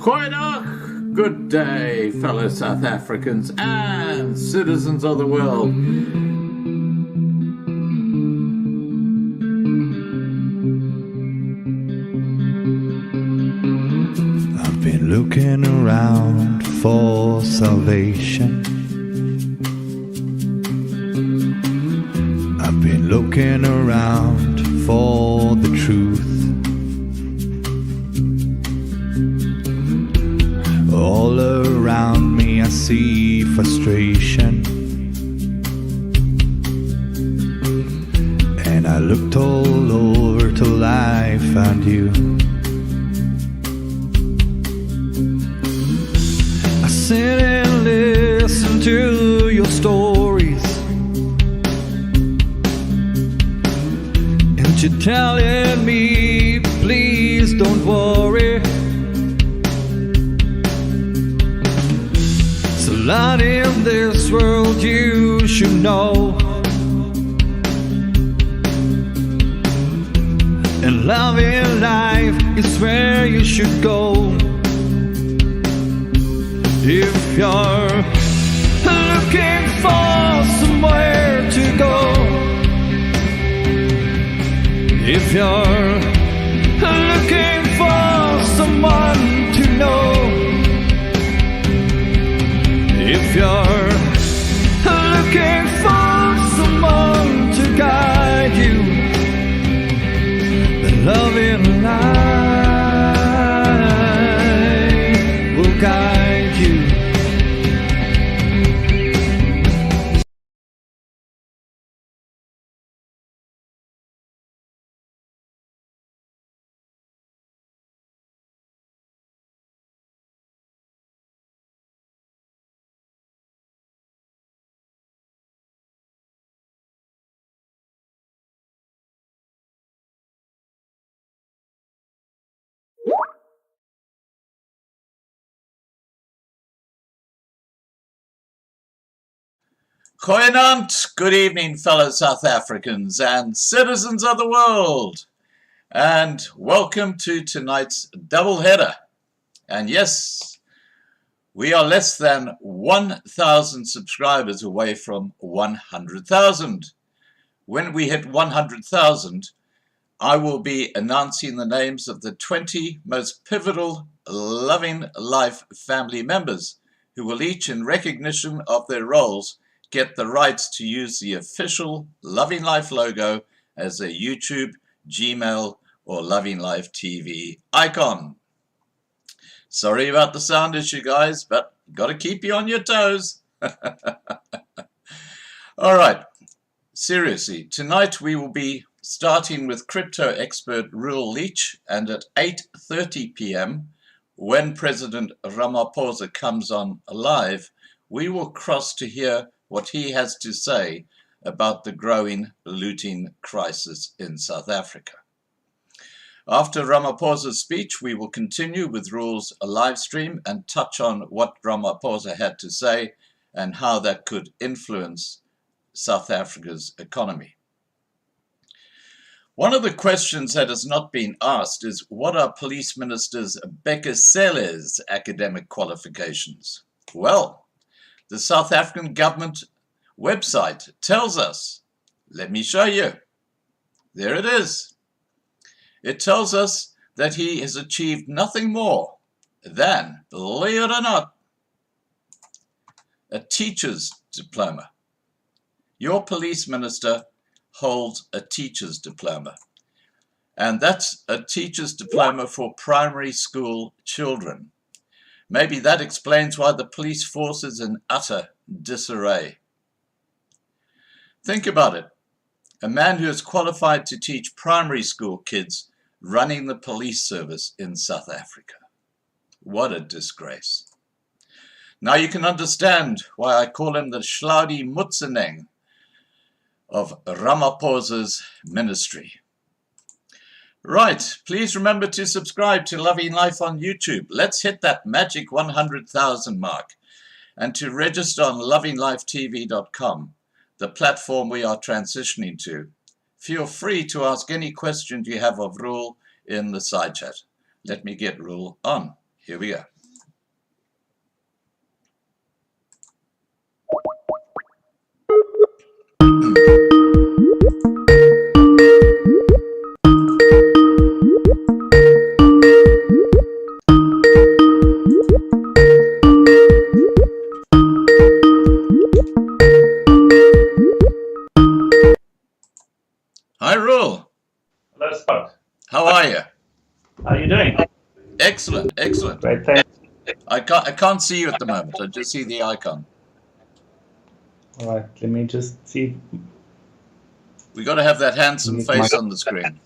Goeiedag, good day, fellow South Africans and citizens of the world. I've been looking around for salvation. I've been looking around for the truth. All around me I see frustration, and I looked all over till I found you. I sit and listen to your stories, and you're telling me, please don't worry. A lot in this world you should know, and love in life is where you should go. If you're looking for somewhere to go, if you're looking for someone to know, if you're looking for someone to guide you, then love in life will guide you. Goeienaand, good evening, fellow South Africans and citizens of the world, and welcome to tonight's doubleheader. And yes, we are less than 1,000 subscribers away from 100,000. When we hit 100,000, I will be announcing the names of the 20 most pivotal Loving Life family members who will each, in recognition of their roles, get the rights to use the official Loving Life logo as a YouTube, Gmail, or Loving Life TV icon. Sorry about the sound issue, guys, but got to keep you on your toes. All right, seriously, tonight we will be starting with crypto expert Reuel Leach, and at 8:30 p.m., when President Ramaphosa comes on live, we will cross to hear what he has to say about the growing looting crisis in South Africa. After Ramaphosa's speech, we will continue with Reuel's live stream and touch on what Ramaphosa had to say and how that could influence South Africa's economy. One of the questions that has not been asked is, what are Police Minister Bekesele's academic qualifications? Well, the South African government website tells us. Let me show you. There it is. It tells us that he has achieved nothing more than, believe it or not, a teacher's diploma. Your police minister holds a teacher's diploma, and that's a teacher's diploma for primary school children. Maybe that explains why the police force is in utter disarray. Think about it. A man who is qualified to teach primary school kids running the police service in South Africa. What a disgrace. Now you can understand why I call him the Hlaudi Motsoeneng of Ramaphosa's ministry. Right, please remember to subscribe to Loving Life on YouTube. Let's hit that magic 100,000 mark, and to register on lovinglifetv.com, the platform we are transitioning to. Feel free to ask any questions you have of Reuel in the side chat. Let me get Reuel on. Here we go. Hi, Reuel. Hello, Scott. How are you? How are you doing? Excellent, excellent. Great, thanks. I can't see you at the moment. I just see the icon. All right, let me just see. We got to have that handsome Need face my- on the screen.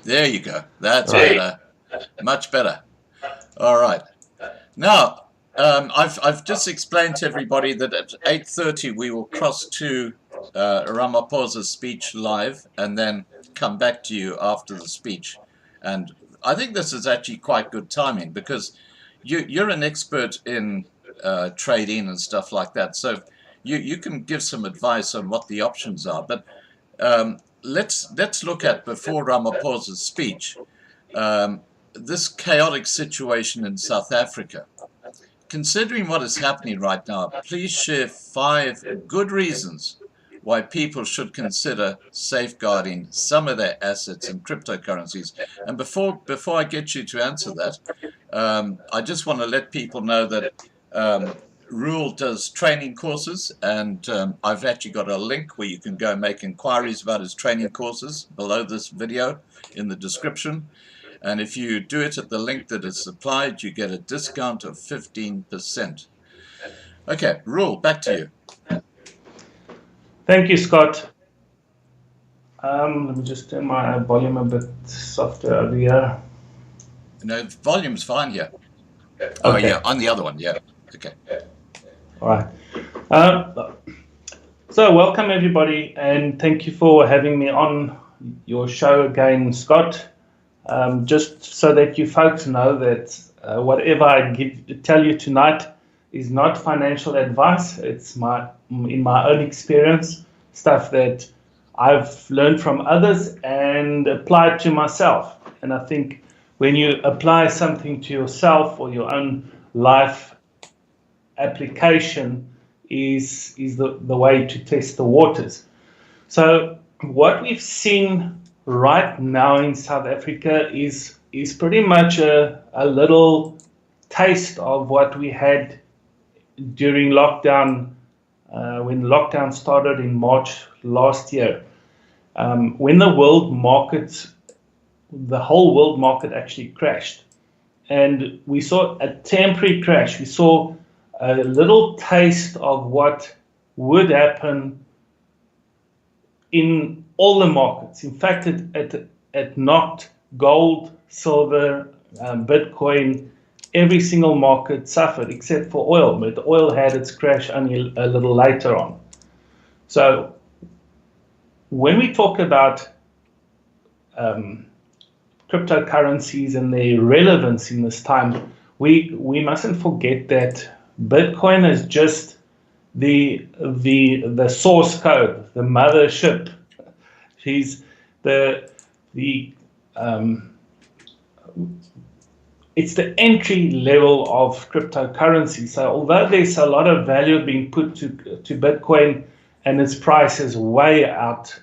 There you go. That's Right. better. Much better. All right. Now, I've just explained to everybody that at 8:30 we will cross to Ramaphosa's speech live and then come back to you after the speech. And I think this is actually quite good timing because you're an expert in trading and stuff like that. So you can give some advice on what the options are. But let's look at, before Ramaphosa's speech, this chaotic situation in South Africa. Considering what is happening right now, please share 5 good reasons why people should consider safeguarding some of their assets in cryptocurrencies. And before I get you to answer that, I just want to let people know that Reuel does training courses, and I've actually got a link where you can go and make inquiries about his training courses below this video in the description. And if you do it at the link that is supplied, you get a discount of 15%. Okay, Reuel, back to you. Thank you, Scott. Let me just turn my volume a bit softer over here. No, volume's fine here. Oh, Okay. yeah, on the other one, yeah. Okay. All right. So welcome, everybody, and thank you for having me on your show again, Scott. Just so that you folks know that whatever I tell you tonight is not financial advice. It's in my own experience, stuff that I've learned from others and applied to myself. And I think when you apply something to yourself or your own life, application is the way to test the waters. So what we've seen right now in South Africa is pretty much a little taste of what we had during lockdown, when lockdown started in March last year. When the whole world market actually crashed. And we saw a temporary crash. We saw a little taste of what would happen in all the markets. In fact, it knocked gold, silver, Bitcoin, every single market suffered except for oil, but oil had its crash only a little later on. So when we talk about cryptocurrencies and their relevance in this time, we mustn't forget that Bitcoin is just the source code, the mothership. It's the entry level of cryptocurrency. So although there's a lot of value being put to Bitcoin and its price is way out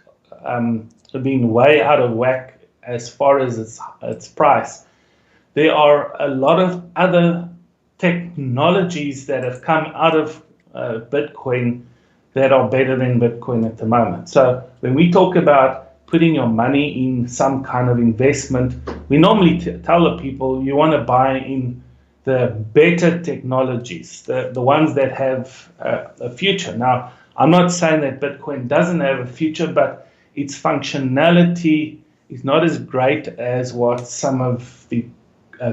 of whack as far as its price, there are a lot of other technologies that have come out of Bitcoin that are better than Bitcoin at the moment. So when we talk about putting your money in some kind of investment, we normally tell the people you want to buy in the better technologies, the ones that have a future. Now, I'm not saying that Bitcoin doesn't have a future, but its functionality is not as great as what some of the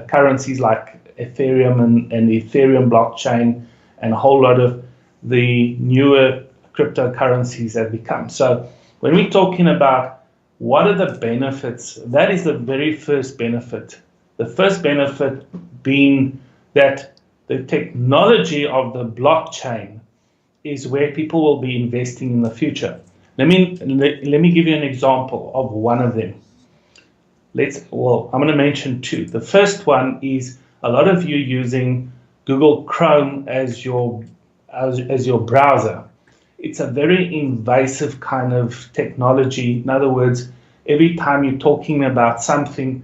currencies like Ethereum and the Ethereum blockchain and a whole lot of the newer cryptocurrencies have become. So when we're talking about what are the benefits, that is the very first benefit. The first benefit being that the technology of the blockchain is where people will be investing in the future. Let me give you an example of one of them. I'm going to mention two. The first one is a lot of you using Google Chrome as your browser. It's a very invasive kind of technology. In other words, every time you're talking about something,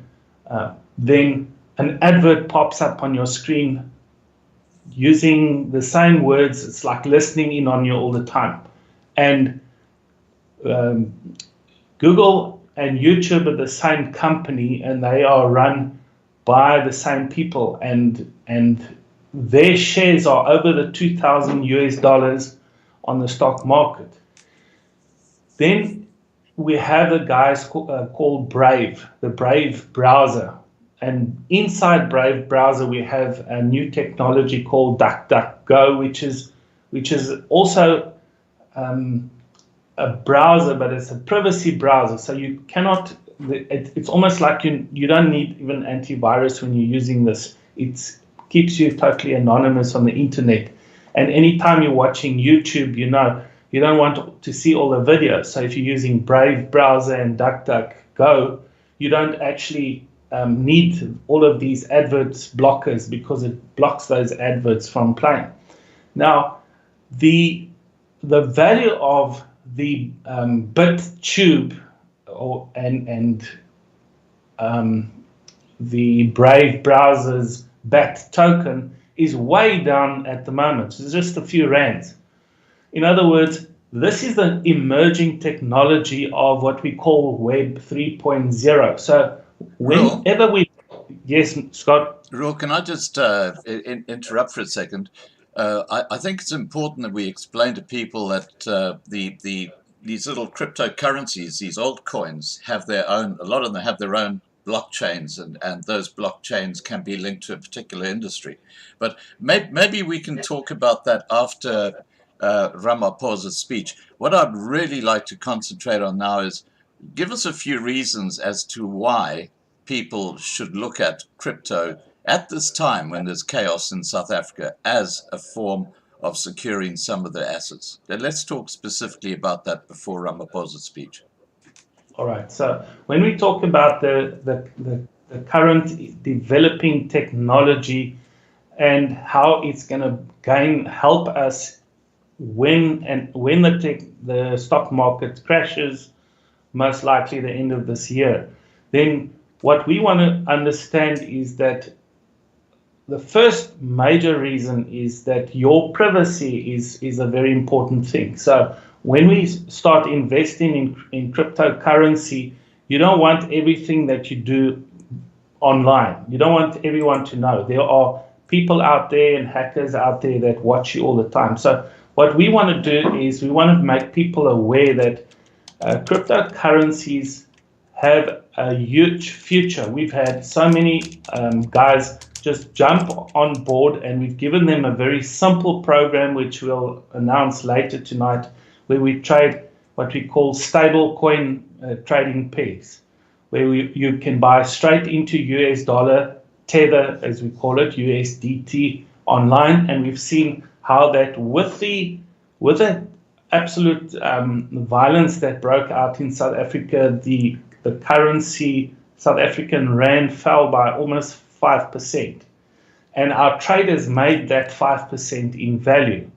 then an advert pops up on your screen using the same words. It's like listening in on you all the time. And Google and YouTube are the same company, and they are run by the same people, and their shares are over the $2,000 on the stock market. Then we have the guys called Brave, the Brave browser. And inside Brave browser, we have a new technology called DuckDuckGo, which is also a browser, but it's a privacy browser. So you cannot, it's almost like you don't need even antivirus when you're using this. It keeps you totally anonymous on the internet. And anytime you're watching YouTube, you don't want to see all the videos. So if you're using Brave browser and DuckDuckGo, you don't actually need all of these adverts blockers, because it blocks those adverts from playing. Now, the value of the BitTube and the Brave browser's BAT token is way down at the moment. It's just a few rands. In other words, this is the emerging technology of what we call Web 3.0. So whenever yes, Scott? Reuel, can I just interrupt for a second? I think it's important that we explain to people that these little cryptocurrencies, these altcoins, have their own, a lot of them have their own blockchains, and those blockchains can be linked to a particular industry. But maybe we can talk about that after Ramaphosa's speech. What I'd really like to concentrate on now is give us a few reasons as to why people should look at crypto at this time when there's chaos in South Africa as a form of securing some of their assets. Let's talk specifically about that before Ramaphosa's speech. All right. So when we talk about the current developing technology and how it's going to help us when the stock market crashes, most likely the end of this year, then what we want to understand is that the first major reason is that your privacy is a very important thing. So when we start investing in cryptocurrency, you don't want everything that you do online. You don't want everyone to know. There are people out there and hackers out there that watch you all the time. So what we want to do is we want to make people aware that cryptocurrencies have a huge future. We've had so many guys just jump on board, and we've given them a very simple program, which we'll announce later tonight, where we trade what we call stable coin trading pairs, where you can buy straight into US dollar, tether as we call it, USDT online. And we've seen how that with the absolute violence that broke out in South Africa, the currency, South African rand, fell by almost 5%. And our traders made that 5% in value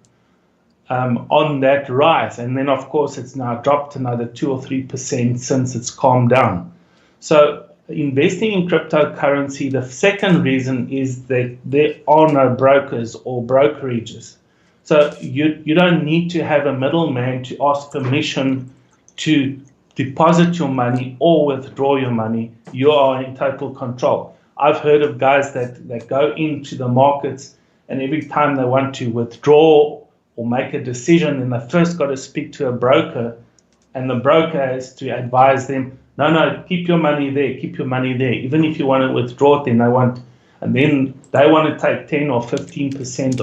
on that rise. And then, of course, it's now dropped another 2 or 3% since it's calmed down. So investing in cryptocurrency, the second reason is that there are no brokers or brokerages. So you don't need to have a middleman to ask permission to deposit your money or withdraw your money. You are in total control. I've heard of guys that go into the markets, and every time they want to withdraw or make a decision, then they first got to speak to a broker, and the broker has to advise them, no, keep your money there, keep your money there. Even if you want to withdraw it, then they want to take 10 or 15%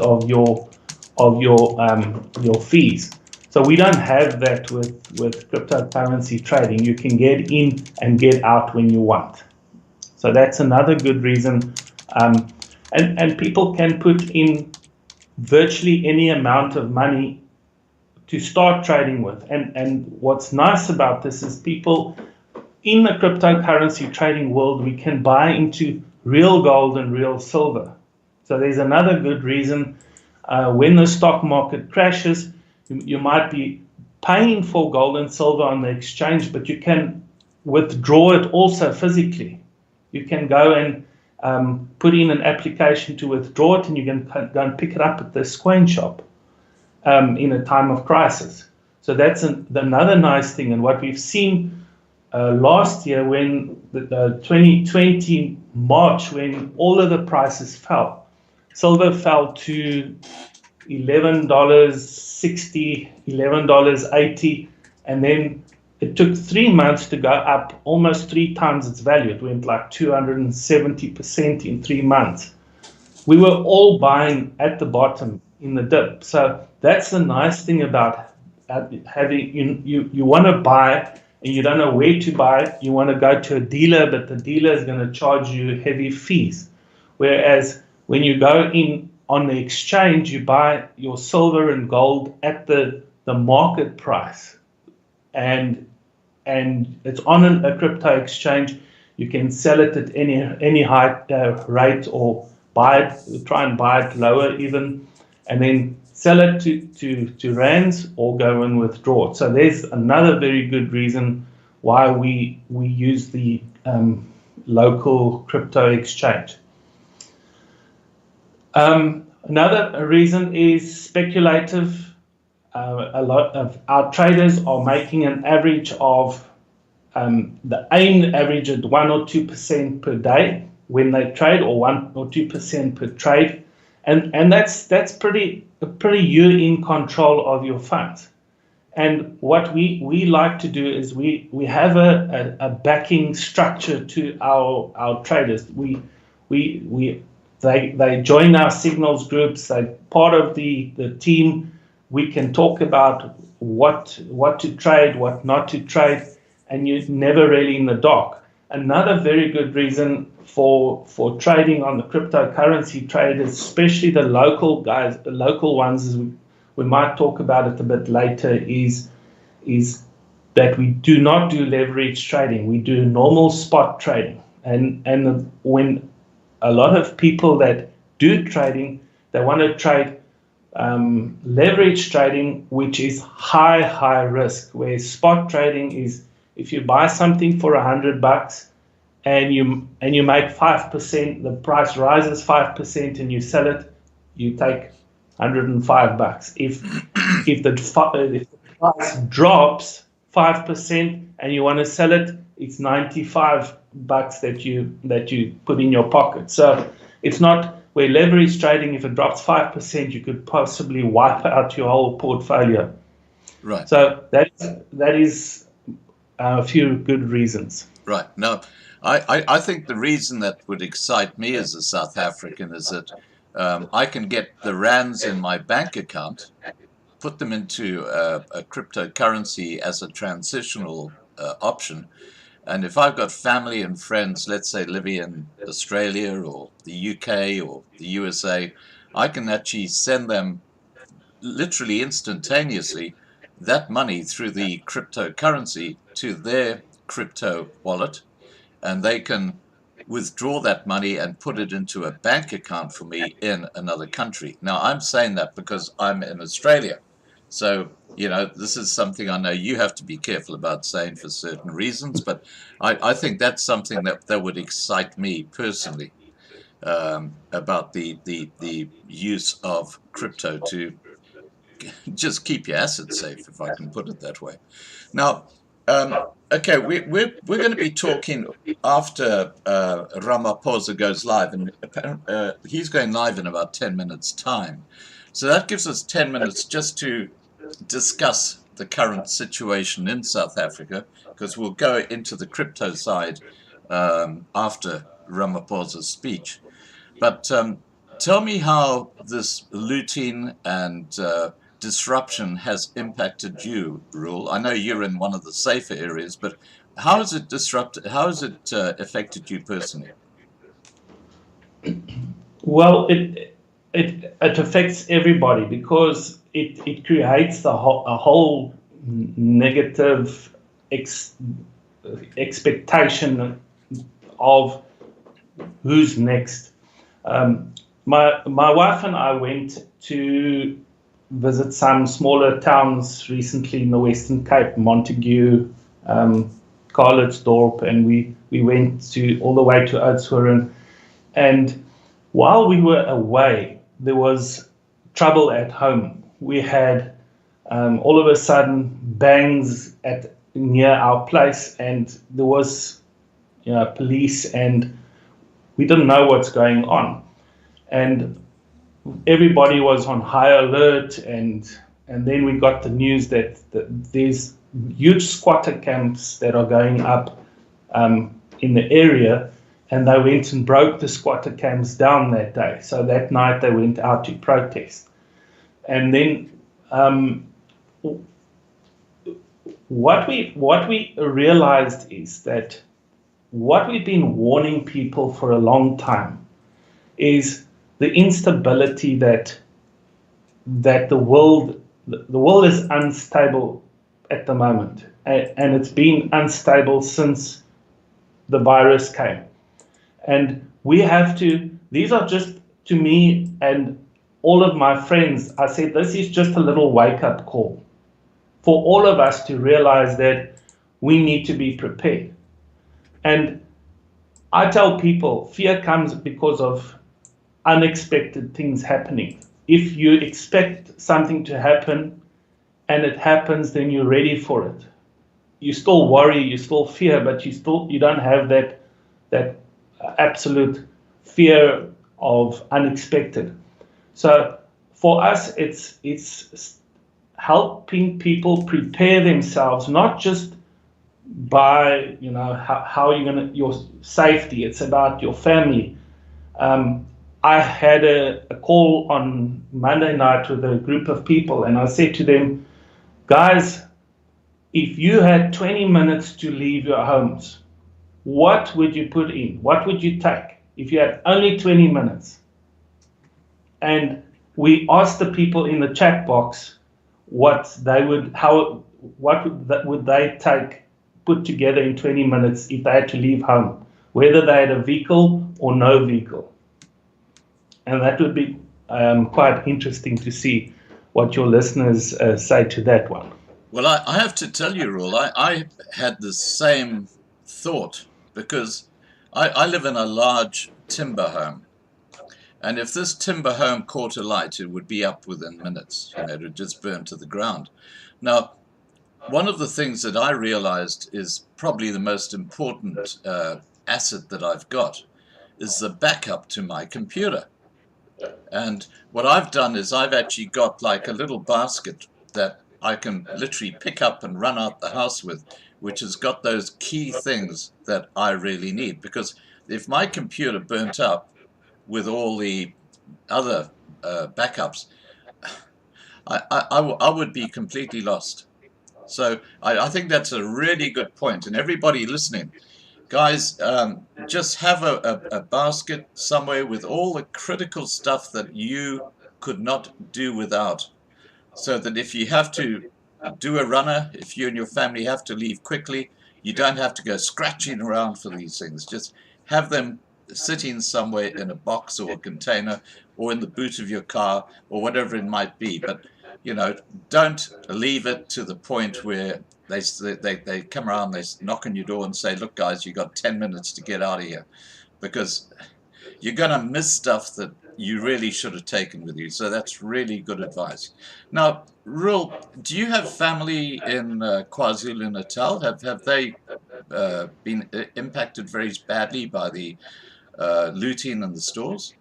of your fees. So we don't have that with cryptocurrency trading. You can get in and get out when you want. So that's another good reason. And people can put in virtually any amount of money to start trading with. And what's nice about this is people, in the cryptocurrency trading world, we can buy into real gold and real silver. So there's another good reason. When the stock market crashes, you might be paying for gold and silver on the exchange, but you can withdraw it also physically. You can go and put in an application to withdraw it, and you can go and pick it up at the coin shop in a time of crisis. So that's another nice thing. And what we've seen last year, when the 2020 March, when all of the prices fell, silver fell to $11.60, $11.80, and then it took 3 months to go up almost 3 times its value. It went like 270% in 3 months. We were all buying at the bottom in the dip. So that's the nice thing about having, you want to buy and you don't know where to buy. You want to go to a dealer, but the dealer is going to charge you heavy fees. Whereas when you go in on the exchange, you buy your silver and gold at the market price. And it's on a crypto exchange. You can sell it at any high rate, or try and buy it lower even, and then sell it to rands or go and withdraw it. So there's another very good reason why we use the local crypto exchange. Another reason is speculative. A lot of our traders are making an average of the aim average at 1 or 2% per day when they trade, or 1 or 2% per trade, and that's pretty you're in control of your funds. And what we like to do is we have a backing structure to our traders. They join our signals groups. They're part of the team. We can talk about what to trade, what not to trade, and you're never really in the dark. Another very good reason for trading on the cryptocurrency traders, especially the local guys, the local ones, as we might talk about it a bit later, is that we do not do leverage trading. We do normal spot trading. And when a lot of people that do trading, they want to trade leverage trading, which is high risk, where spot trading is if you buy something for $100 and you make 5%, the price rises 5% and you sell it, you take $105. If the price drops 5% and you want to sell it, it's $95 that you put in your pocket. So it's not where leverage trading, if it drops 5%, you could possibly wipe out your whole portfolio. Right. So that is a few good reasons. Right. No, I think the reason that would excite me as a South African is that I can get the rands in my bank account, put them into a cryptocurrency as a transitional option. And if I've got family and friends, let's say living in Australia or the UK or the USA, I can actually send them literally instantaneously that money through the cryptocurrency to their crypto wallet, and they can withdraw that money and put it into a bank account for me in another country. Now, I'm saying that because I'm in Australia. So, this is something I know you have to be careful about saying for certain reasons, but I think that's something that would excite me personally about the use of crypto to just keep your assets safe, if I can put it that way. Now, okay, we're going to be talking after Ramaphosa goes live, and he's going live in about 10 minutes' time. So that gives us 10 minutes just to discuss the current situation in South Africa, because we'll go into the crypto side after Ramaphosa's speech. But tell me how this looting and disruption has impacted you, Reuel. I know you're in one of the safer areas, but how has it disrupted? How has it affected you personally? Well, it affects everybody because it creates a whole negative expectation of who's next. My wife and I went to visit some smaller towns recently in the Western Cape, Montague, Carlitsdorp, and we went all the way to Oudtshoorn. And while we were away, there was trouble at home. We had all of a sudden bangs near our place, and there was police, and we didn't know what's going on. And everybody was on high alert, and then we got the news that there's huge squatter camps that are going up in the area, and they went and broke the squatter camps down that day. So that night they went out to protest. And then what we realized is that what we've been warning people for a long time is the instability that the world is unstable at the moment, and it's been unstable since the virus came. And we have to, these are just, to me and all of my friends, I said, this is just a little wake-up call for all of us to realize that we need to be prepared. And I tell people, fear comes because of unexpected things happening. If you expect something to happen and it happens, then you're ready for it. You still worry, you still fear, but you don't have that absolute fear of unexpected. So for us, it's helping people prepare themselves, not just by how you're gonna, your safety. It's about your family. I had a call on Monday night with a group of people, and I said to them, guys, if you had 20 minutes to leave your homes, what would you put in? What would you take if you had only 20 minutes? And we asked the people in the chat box what would they take, put together in 20 minutes if they had to leave home, whether they had a vehicle or no vehicle. And that would be quite interesting to see what your listeners say to that one. Well, I have to tell you, Reuel, I had the same thought, because I live in a large timber home. And if this timber home caught alight, it would be up within minutes. It would just burn to the ground. Now, one of the things that I realized is probably the most important asset that I've got is the backup to my computer. And what I've done is I've actually got like a little basket that I can literally pick up and run out the house with, which has got those key things that I really need. Because if my computer burnt up with all the other backups, I would be completely lost. So I think that's a really good point. And everybody listening, guys, just have a basket somewhere with all the critical stuff that you could not do without, so that if you have to do a runner, if you and your family have to leave quickly, you don't have to go scratching around for these things. Just have them sitting somewhere in a box or a container or in the boot of your car or whatever it might be. But don't leave it to the point where they come around, they knock on your door and say, look guys, you got 10 minutes to get out of here, because you're going to miss stuff that you really should have taken with you. So that's really good advice. Now, Reuel, do you have family in KwaZulu-Natal? Have they been impacted very badly by the looting in the stores?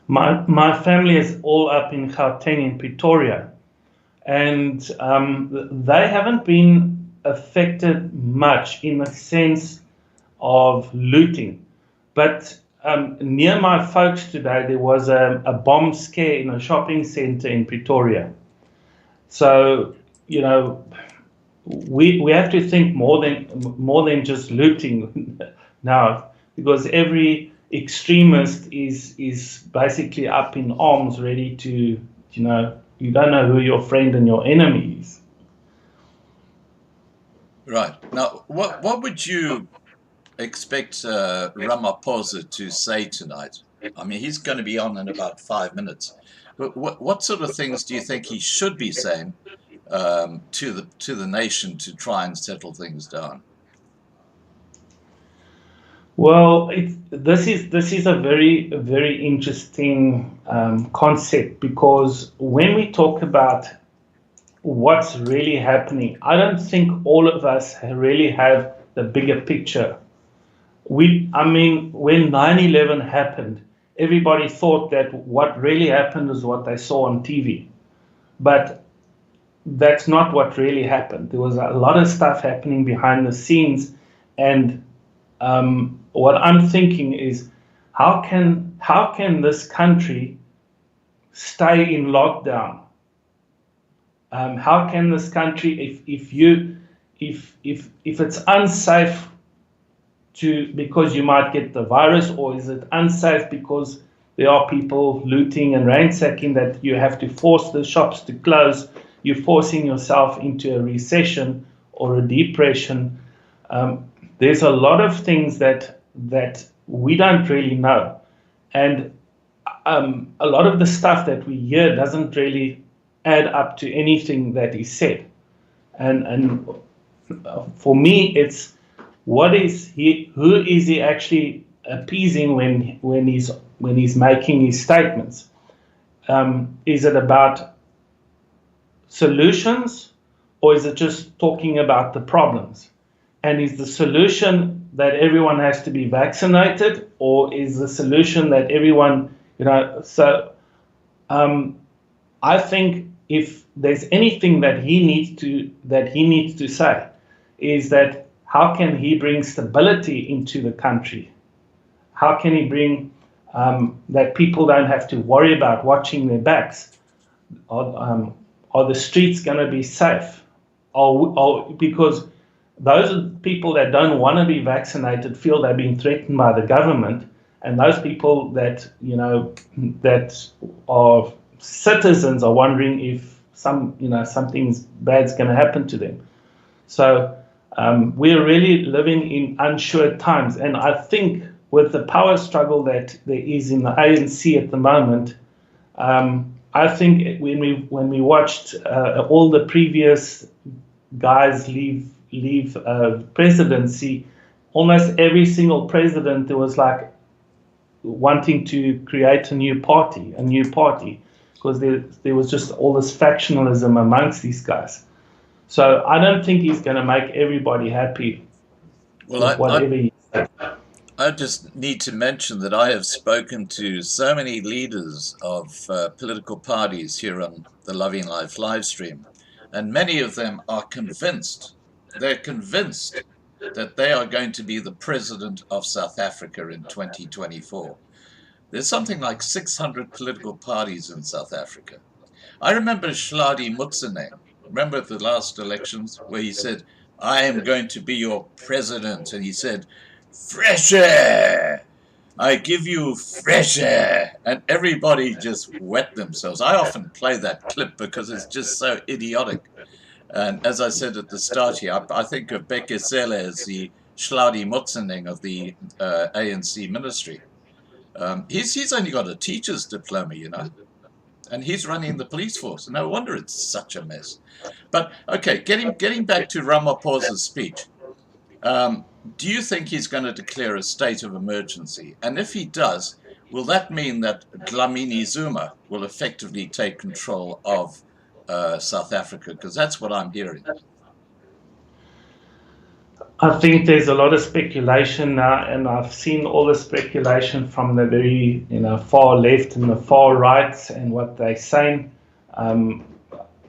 My family is all up in Gauteng, in Pretoria, and they haven't been affected much in the sense of looting. But near my folks today, there was a bomb scare in a shopping center in Pretoria. So, we have to think more than just looting now, because every extremist is basically up in arms, ready to, you don't know who your friend and your enemy is. Right. Now, what would you expect Ramaphosa to say tonight? I mean, he's going to be on in about 5 minutes. But what sort of things do you think he should be saying to the nation to try and settle things down? Well, this is a very interesting concept, because when we talk about what's really happening, I don't think all of us really have the bigger picture. I mean, when 9/11 happened, everybody thought that what really happened was what they saw on TV, but that's not what really happened. There was a lot of stuff happening behind the scenes, and what I'm thinking is, how can this country stay in lockdown? How can this country, if it's unsafe because you might get the virus, or is it unsafe because there are people looting and ransacking that you have to force the shops to close? You're forcing yourself into a recession or a depression. There's a lot of things that we don't really know, and a lot of the stuff that we hear doesn't really add up to anything that is said. And for me, it's who is he actually appeasing when he's making his statements? Is it about solutions, or is it just talking about the problems? And is the solution that everyone has to be vaccinated, or is the solution that everyone, so I think if there's anything that he needs to say, is that how can he bring stability into the country? How can he bring that people don't have to worry about watching their backs? Are the streets going to be safe? Because those people that don't want to be vaccinated feel they're being threatened by the government, and those people that that are citizens are wondering if something bad's going to happen to them. So we're really living in unsure times, and I think with the power struggle that there is in the ANC at the moment, I think when we watched all the previous guys leave presidency, almost every single president, there was like wanting to create a new party, because there was just all this factionalism amongst these guys. So I don't think he's going to make everybody happy with whatever he says. I just need to mention that I have spoken to so many leaders of political parties here on the Loving Life live stream, and many of them are convinced. They're convinced that they are going to be the president of South Africa in 2024. There's something like 600 political parties in South Africa. I remember Shladi Mutseneng. Remember the last elections where he said, "I am going to be your president," and he said, "Fresh air! I give you fresh air," and everybody just wet themselves. I often play that clip because it's just so idiotic. And as I said at the start here, I think of Bekesele as the Shladi Mutseneng of the ANC ministry. He's only got a teacher's diploma, and he's running the police force. No wonder it's such a mess. But okay, getting back to Ramaphosa's speech. Do you think he's going to declare a state of emergency? And if he does, will that mean that Dlamini Zuma will effectively take control of South Africa? Because that's what I'm hearing. I think there's a lot of speculation now, and I've seen all the speculation from the very far left and the far right and what they're saying.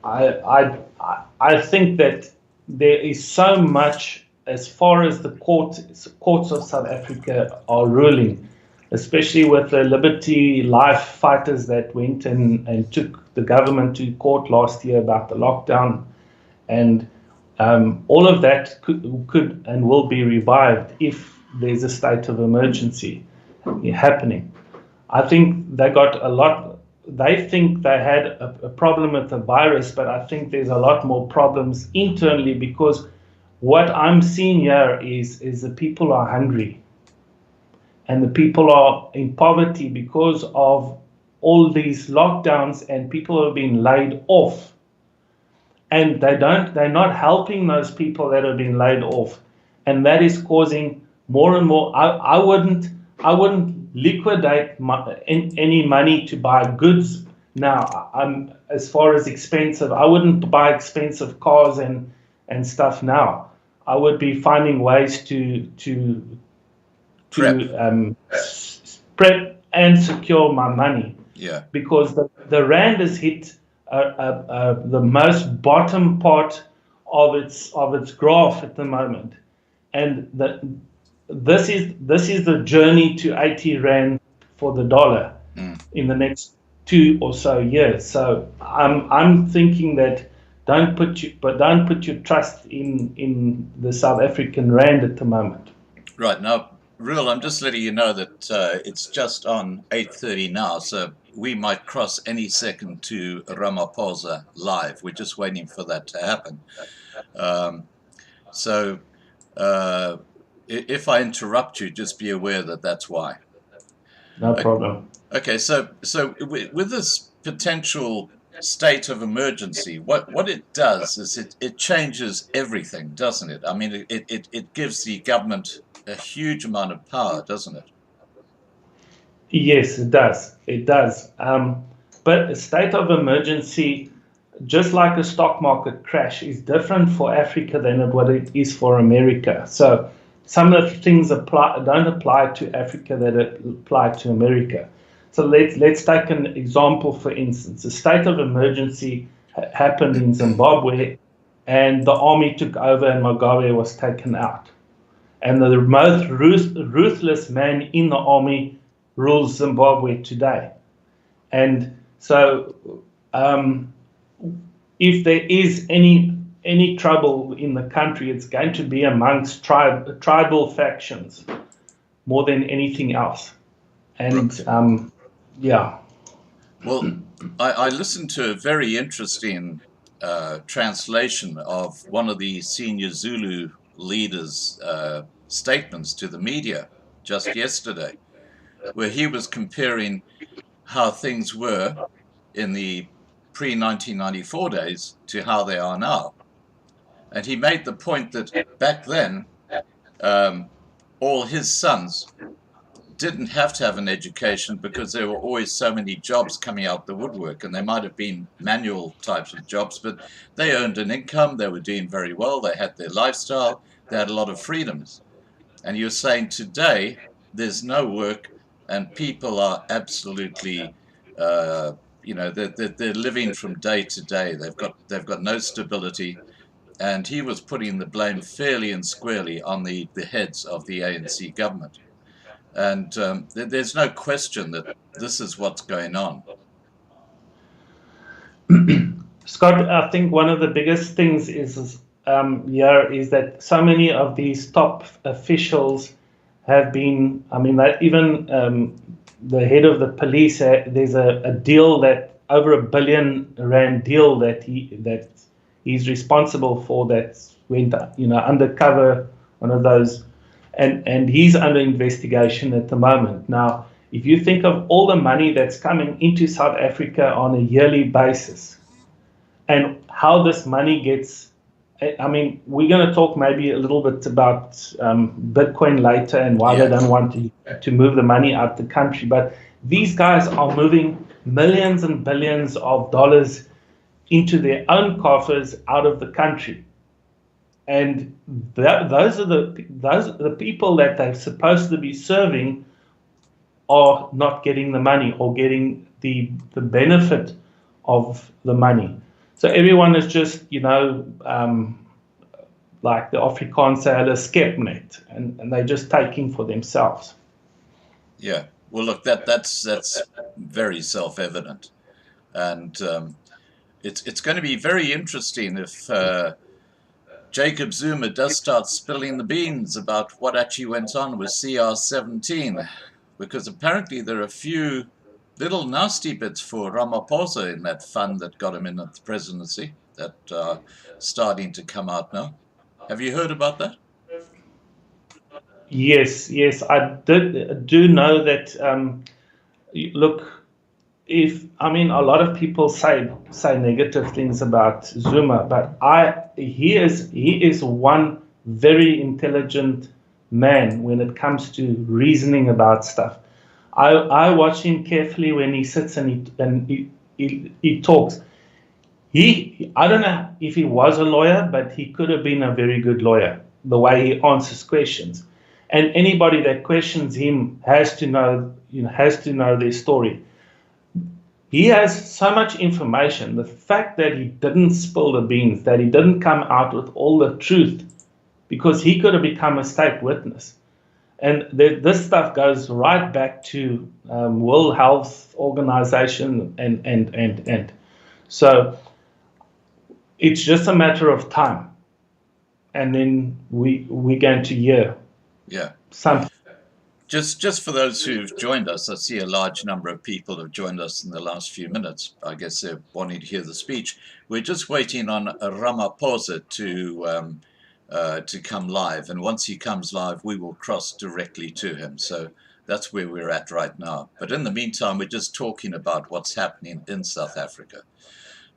I think that there is so much as far as the courts of South Africa are ruling, especially with the Liberty Life fighters that went and took the government to court last year about the lockdown, and all of that could and will be revived if there's a state of emergency happening. I think they got a lot. They think they had a problem with the virus, but I think there's a lot more problems internally, because what I'm seeing here is the people are hungry, and the people are in poverty because of all these lockdowns, and people have been laid off, and they're not helping those people that have been laid off, and that is causing more and more. I wouldn't liquidate any money to buy goods now. As far as expensive, I wouldn't buy expensive cars and stuff now. I would be finding ways Prep. to prep and secure my money, Yeah. because the rand has hit the most bottom part of its graph at the moment, and this is the journey to 80 rand for the dollar in the next 2 or so years. So I'm thinking that don't put your trust in the South African rand at the moment. Right. Now, Reuel, I'm just letting you know that it's just on 8:30 now, so we might cross any second to Ramaphosa live. We're just waiting for that to happen. So if I interrupt you, just be aware that that's why. No problem. Okay, so with this potential state of emergency, what it does is it changes everything, doesn't it? I mean, it gives the government a huge amount of power, doesn't it? Yes, it does. It does. But a state of emergency, just like a stock market crash, is different for Africa than what it is for America. So some of the things don't apply to Africa that apply to America. So let's take an example. For instance, a state of emergency happened in Zimbabwe, and the army took over, and Mugabe was taken out. And the most ruthless man in the army rules Zimbabwe today. And so, if there is any trouble in the country, it's going to be amongst tribal factions more than anything else. And yeah. Well, I listened to a very interesting translation of one of the senior Zulu leaders' statements to the media just yesterday, where he was comparing how things were in the pre-1994 days to how they are now. And he made the point that back then, all his sons didn't have to have an education because there were always so many jobs coming out the woodwork, and they might have been manual types of jobs, but they earned an income, they were doing very well, they had their lifestyle, they had a lot of freedoms. And you're saying today there's no work and people are absolutely they're living from day to day. They've got no stability, and he was putting the blame fairly and squarely on the heads of the ANC government. And there's no question that this is what's going on. Scott, I think one of the biggest things is that so many of these top officials have been. I mean, that even the head of the police. There's a deal that over R1 billion deal that he's responsible for. That went undercover, one of those, and he's under investigation at the moment. Now, if you think of all the money that's coming into South Africa on a yearly basis, and how this money gets, I mean, we're going to talk maybe a little bit about Bitcoin later and why they don't want to move the money out the country. But these guys are moving millions and billions of dollars into their own coffers out of the country. And those are the people that they're supposed to be serving are not getting the money or getting the benefit of the money. So everyone is just, like the Afrikaans say, hulle skep net, and they're just taking for themselves. Yeah. Well, look, that's very self-evident, and it's going to be very interesting if Jacob Zuma does start spilling the beans about what actually went on with CR17, because apparently there are a few little nasty bits for Ramaphosa in that fund that got him in at the presidency that are starting to come out now. Have you heard about that? Yes, I do know that. Look, a lot of people say negative things about Zuma, but he is one very intelligent man when it comes to reasoning about stuff. I watch him carefully when he sits and he talks. I don't know if he was a lawyer, but he could have been a very good lawyer, the way he answers questions. And anybody that questions him has to know their story. He has so much information. The fact that he didn't spill the beans, that he didn't come out with all the truth, because he could have become a state witness. And this stuff goes right back to World Health Organization and so it's just a matter of time, and then we're going to hear something. Just for those who've joined us, I see a large number of people have joined us in the last few minutes. I guess they're wanting to hear the speech. We're just waiting on Ramaphosa to come live, and once he comes live, we will cross directly to him. So that's where we're at right now. But in the meantime, we're just talking about what's happening in South Africa.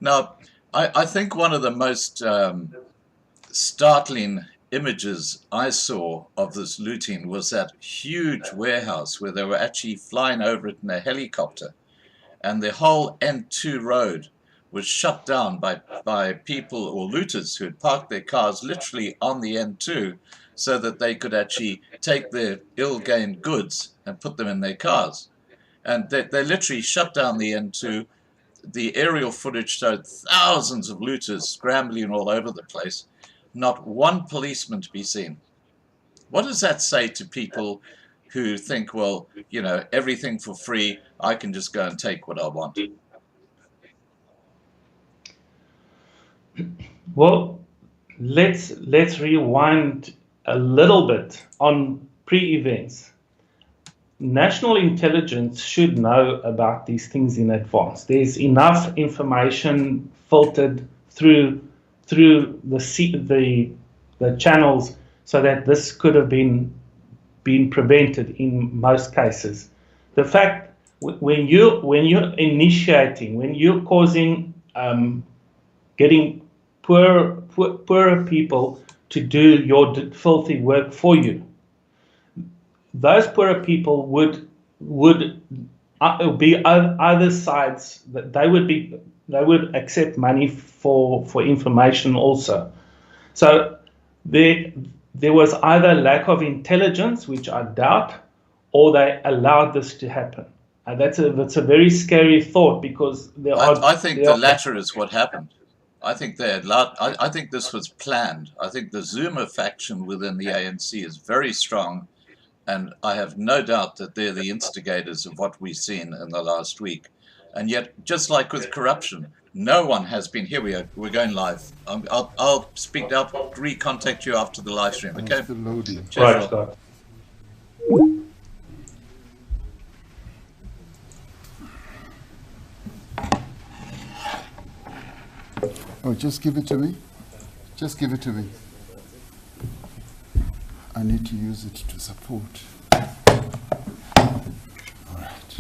Now, I think one of the most startling images I saw of this looting was that huge warehouse where they were actually flying over it in a helicopter, and the whole N2 road was shut down by people or looters who had parked their cars literally on the N2 so that they could actually take their ill-gained goods and put them in their cars. And they literally shut down the N2. The aerial footage showed thousands of looters scrambling all over the place. Not one policeman to be seen. What does that say to people who think, well, everything for free, I can just go and take what I want? Well, let's rewind a little bit on pre-events. National intelligence should know about these things in advance. There's enough information filtered through the channels so that this could have been prevented in most cases. The fact when you're initiating, when you're causing getting poorer people to do your filthy work for you, those poorer people would be other sides that they would accept money for information also. So there was either lack of intelligence, which I doubt, or they allowed this to happen. And that's a very scary thought, because I think the latter is what happened. I think I think this was planned. I think the Zuma faction within the ANC is very strong, and I have no doubt that they're the instigators of what we've seen in the last week. And yet, just like with corruption, no one has been here. We're going live. I'll speak up, recontact you after the live stream. Okay. Right, Scott. Oh, just give it to me. Just give it to me. I need to use it to support. All right.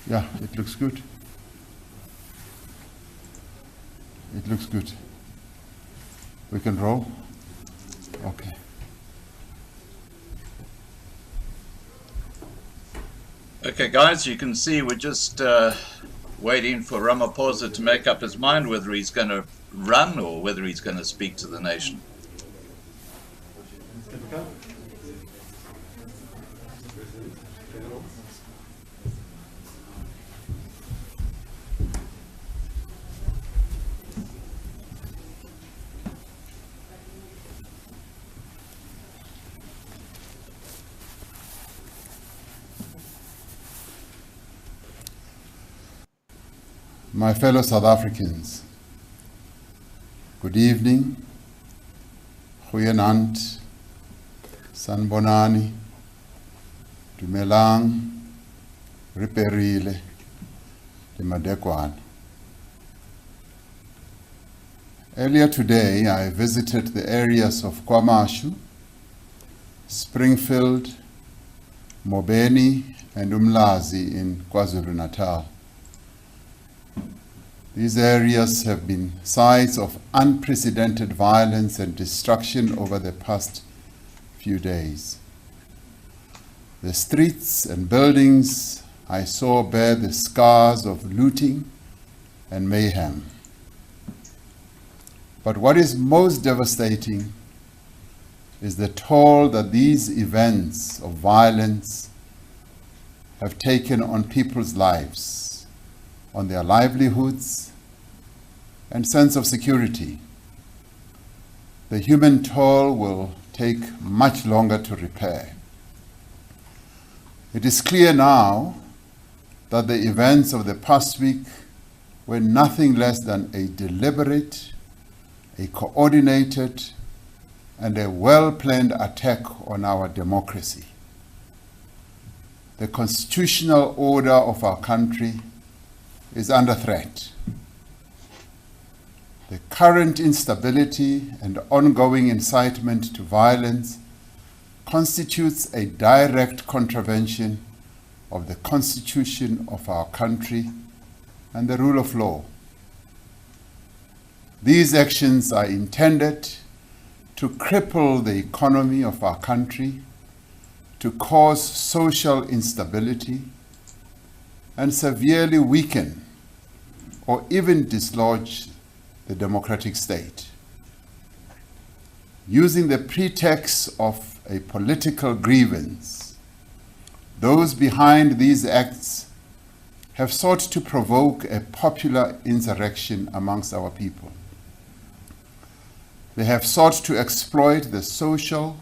Yeah, it looks good. It looks good. We can roll? Okay. Okay, guys, you can see we're just waiting for Ramaphosa to make up his mind whether he's going to run or whether he's going to speak to the nation. My fellow South Africans, good evening, goeienaand, sanbonani, dumelang, riperile, Madekwan. Earlier today, I visited the areas of Kwamashu, Springfield, Mobeni, and Umlazi in KwaZulu-Natal. These areas have been sites of unprecedented violence and destruction over the past few days. The streets and buildings I saw bear the scars of looting and mayhem. But what is most devastating is the toll that these events of violence have taken on people's lives, on their livelihoods and sense of security. The human toll will take much longer to repair. It is clear now that the events of the past week were nothing less than a deliberate, a coordinated, and a well-planned attack on our democracy. The constitutional order of our country is under threat. The current instability and ongoing incitement to violence constitutes a direct contravention of the Constitution of our country and the rule of law. These actions are intended to cripple the economy of our country, to cause social instability, and severely weaken or even dislodge the democratic state. Using the pretext of a political grievance, those behind these acts have sought to provoke a popular insurrection amongst our people. They have sought to exploit the social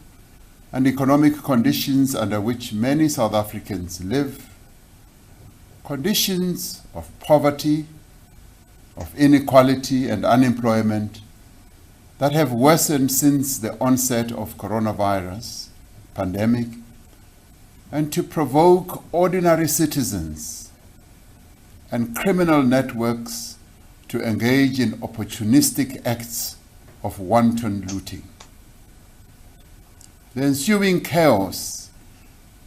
and economic conditions under which many South Africans live, conditions of poverty, of inequality and unemployment that have worsened since the onset of coronavirus pandemic, and to provoke ordinary citizens and criminal networks to engage in opportunistic acts of wanton looting. The ensuing chaos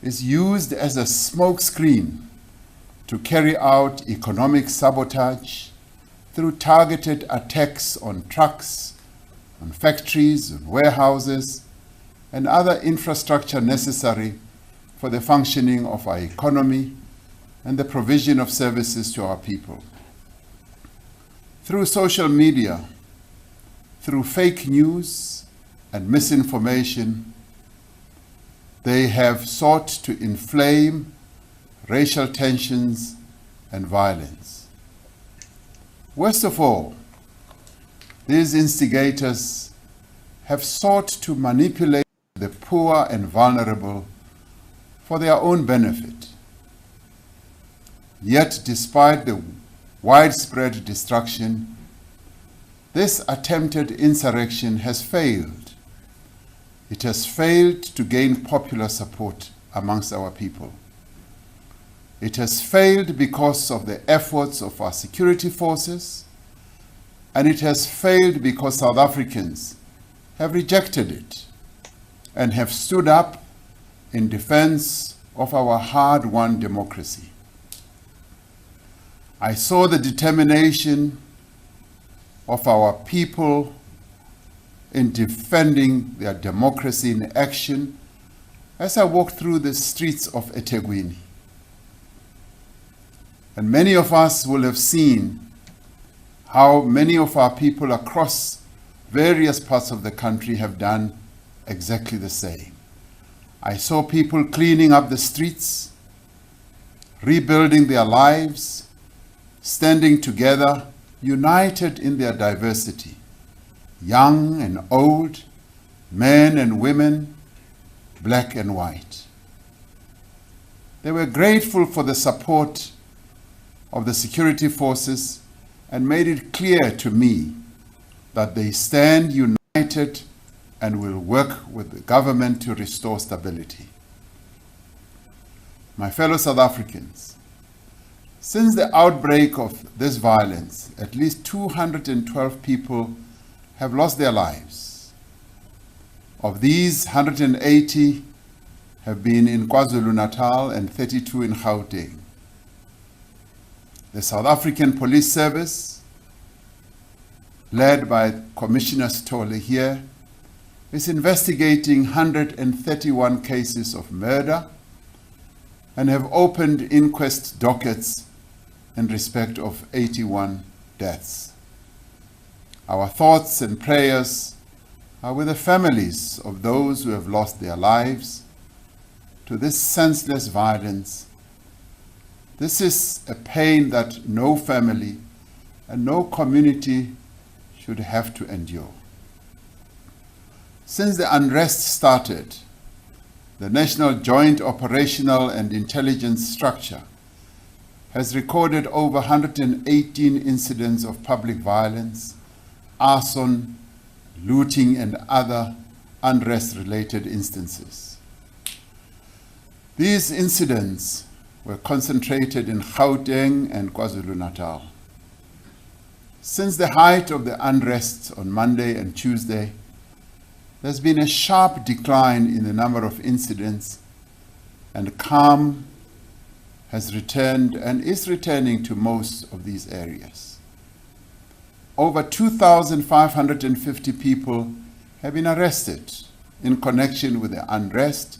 is used as a smokescreen to carry out economic sabotage through targeted attacks on trucks, on factories, on warehouses, and other infrastructure necessary for the functioning of our economy and the provision of services to our people. Through social media, through fake news and misinformation, they have sought to inflame racial tensions and violence. Worst of all, these instigators have sought to manipulate the poor and vulnerable for their own benefit. Yet, despite the widespread destruction, this attempted insurrection has failed. It has failed to gain popular support amongst our people. It has failed because of the efforts of our security forces, and it has failed because South Africans have rejected it and have stood up in defense of our hard-won democracy. I saw the determination of our people in defending their democracy in action as I walked through the streets of eThekwini. And many of us will have seen how many of our people across various parts of the country have done exactly the same. I saw people cleaning up the streets, rebuilding their lives, standing together, united in their diversity, young and old, men and women, black and white. They were grateful for the support of the security forces and made it clear to me that they stand united and will work with the government to restore stability. My fellow South Africans, Since the outbreak of this violence, at least 212 people have lost their lives. Of these, 180 have been in KwaZulu-Natal and 32 in Gauteng. The South African Police Service, led by Commissioner Stolle here, is investigating 131 cases of murder and have opened inquest dockets in respect of 81 deaths. Our thoughts and prayers are with the families of those who have lost their lives to this senseless violence. This is a pain that no family and no community should have to endure. Since the unrest started, the National Joint Operational and Intelligence Structure has recorded over 118 incidents of public violence, arson, looting, and other unrest-related instances. These incidents were concentrated in Gauteng and KwaZulu-Natal. Since the height of the unrest on Monday and Tuesday, there's been a sharp decline in the number of incidents, and calm has returned and is returning to most of these areas. Over 2,550 people have been arrested in connection with the unrest,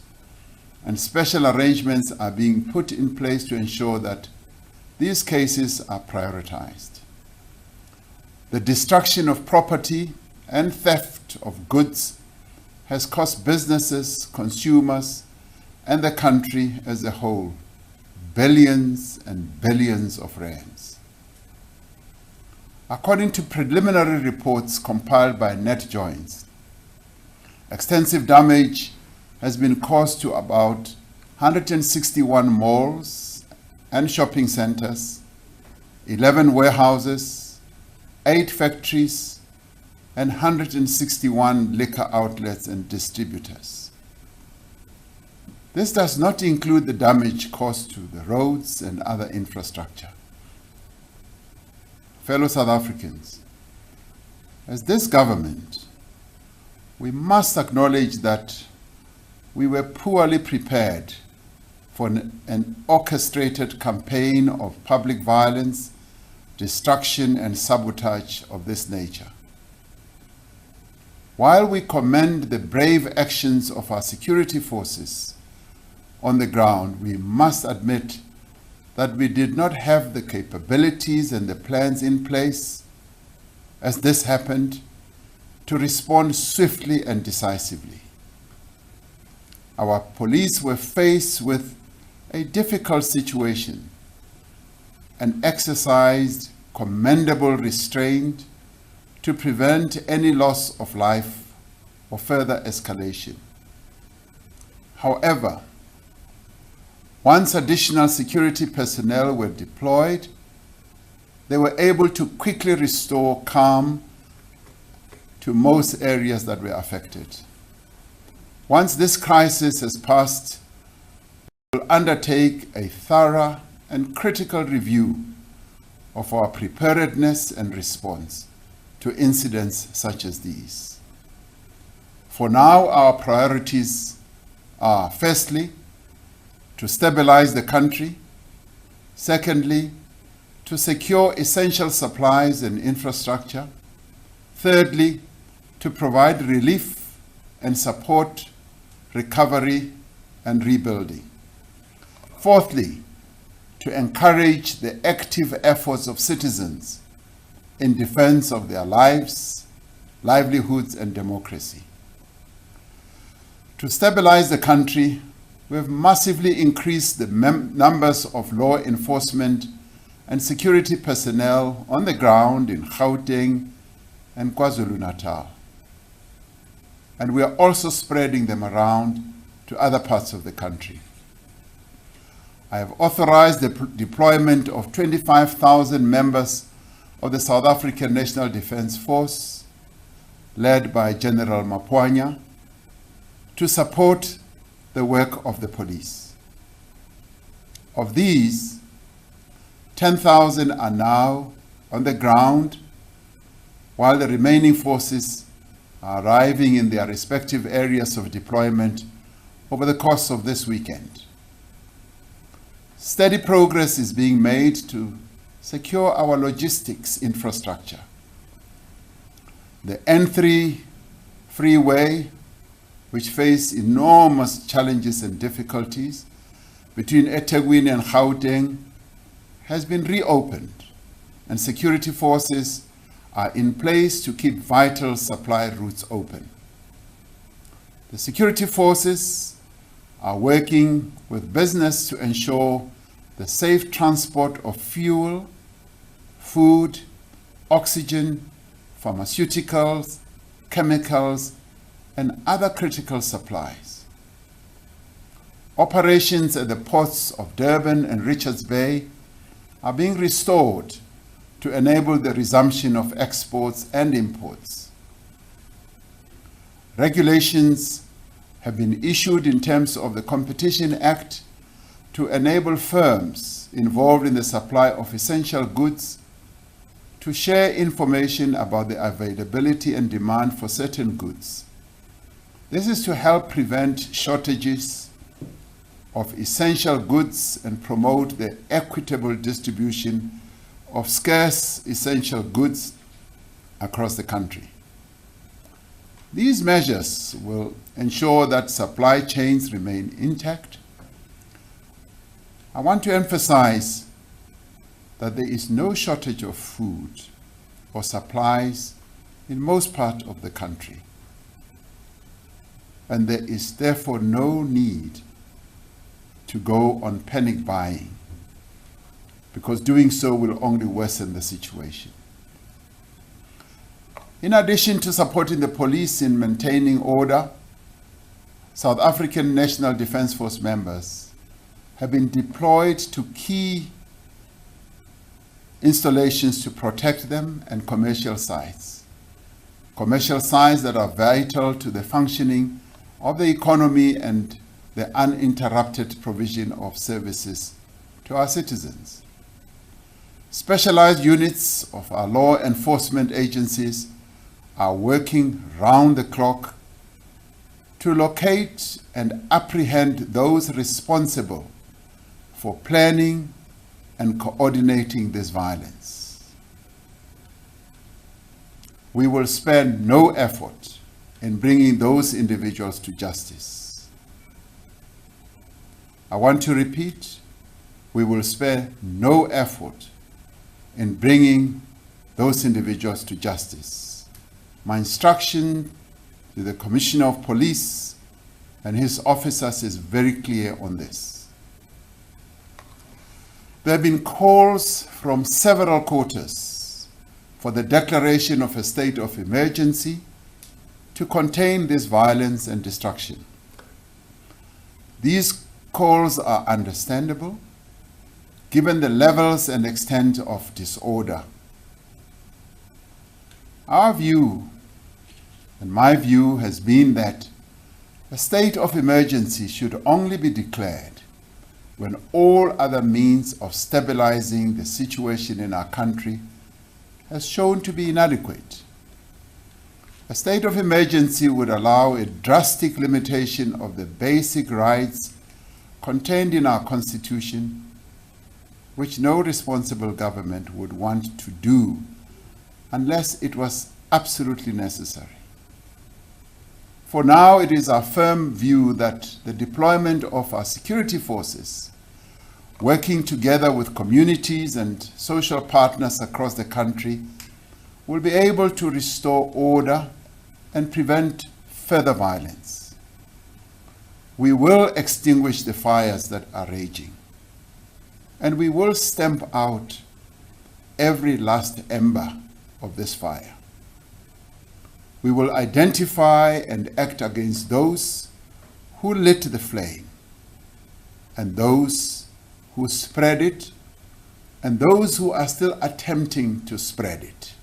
and special arrangements are being put in place to ensure that these cases are prioritized. The destruction of property and theft of goods has cost businesses, consumers, and the country as a whole billions and billions of rands. According to preliminary reports compiled by NetJoins, extensive damage has been caused to about 161 malls and shopping centers, 11 warehouses, 8 factories, and 161 liquor outlets and distributors. This does not include the damage caused to the roads and other infrastructure. Fellow South Africans, as this government, we must acknowledge that we were poorly prepared for an orchestrated campaign of public violence, destruction, and sabotage of this nature. While we commend the brave actions of our security forces on the ground, we must admit that we did not have the capabilities and the plans in place, as this happened, to respond swiftly and decisively. Our police were faced with a difficult situation and exercised commendable restraint to prevent any loss of life or further escalation. However, once additional security personnel were deployed, they were able to quickly restore calm to most areas that were affected. Once this crisis has passed, we will undertake a thorough and critical review of our preparedness and response to incidents such as these. For now, our priorities are, firstly, to stabilize the country, secondly, to secure essential supplies and infrastructure, thirdly, to provide relief and support recovery and rebuilding, fourthly, to encourage the active efforts of citizens in defense of their lives, livelihoods, and democracy. To stabilize the country, we have massively increased the numbers of law enforcement and security personnel on the ground in Gauteng and KwaZulu-Natal. And we are also spreading them around to other parts of the country. I have authorized the deployment of 25,000 members of the South African National Defence Force, led by General Mapwanya, to support the work of the police. Of these, 10,000 are now on the ground, while the remaining forces are arriving in their respective areas of deployment over the course of this weekend. Steady progress is being made to secure our logistics infrastructure. The N3 freeway, which faced enormous challenges and difficulties between eThekwini and Gauteng, has been reopened, and security forces are in place to keep vital supply routes open. The security forces are working with business to ensure the safe transport of fuel, food, oxygen, pharmaceuticals, chemicals, and other critical supplies. Operations at the ports of Durban and Richards Bay are being restored to enable the resumption of exports and imports. Regulations have been issued in terms of the Competition Act to enable firms involved in the supply of essential goods to share information about the availability and demand for certain goods. This is to help prevent shortages of essential goods and promote the equitable distribution of scarce essential goods across the country. These measures will ensure that supply chains remain intact. I want to emphasize that there is no shortage of food or supplies in most parts of the country, and there is therefore no need to go on panic buying, because doing so will only worsen the situation. In addition to supporting the police in maintaining order, South African National Defence Force members have been deployed to key installations to protect them and commercial sites that are vital to the functioning of the economy and the uninterrupted provision of services to our citizens. Specialized units of our law enforcement agencies are working round the clock to locate and apprehend those responsible for planning and coordinating this violence. We will spare no effort in bringing those individuals to justice. I want to repeat, we will spare no effort in bringing those individuals to justice. My instruction to the Commissioner of Police and his officers is very clear on this. There have been calls from several quarters for the declaration of a state of emergency to contain this violence and destruction. These calls are understandable given the levels and extent of disorder. Our view, and my view, has been that a state of emergency should only be declared when all other means of stabilizing the situation in our country has shown to be inadequate. A state of emergency would allow a drastic limitation of the basic rights contained in our Constitution, which no responsible government would want to do unless it was absolutely necessary. For now, it is our firm view that the deployment of our security forces, working together with communities and social partners across the country, will be able to restore order and prevent further violence. We will extinguish the fires that are raging, and we will stamp out every last ember of this fire. We will identify and act against those who lit the flame, and those who spread it, and those who are still attempting to spread it.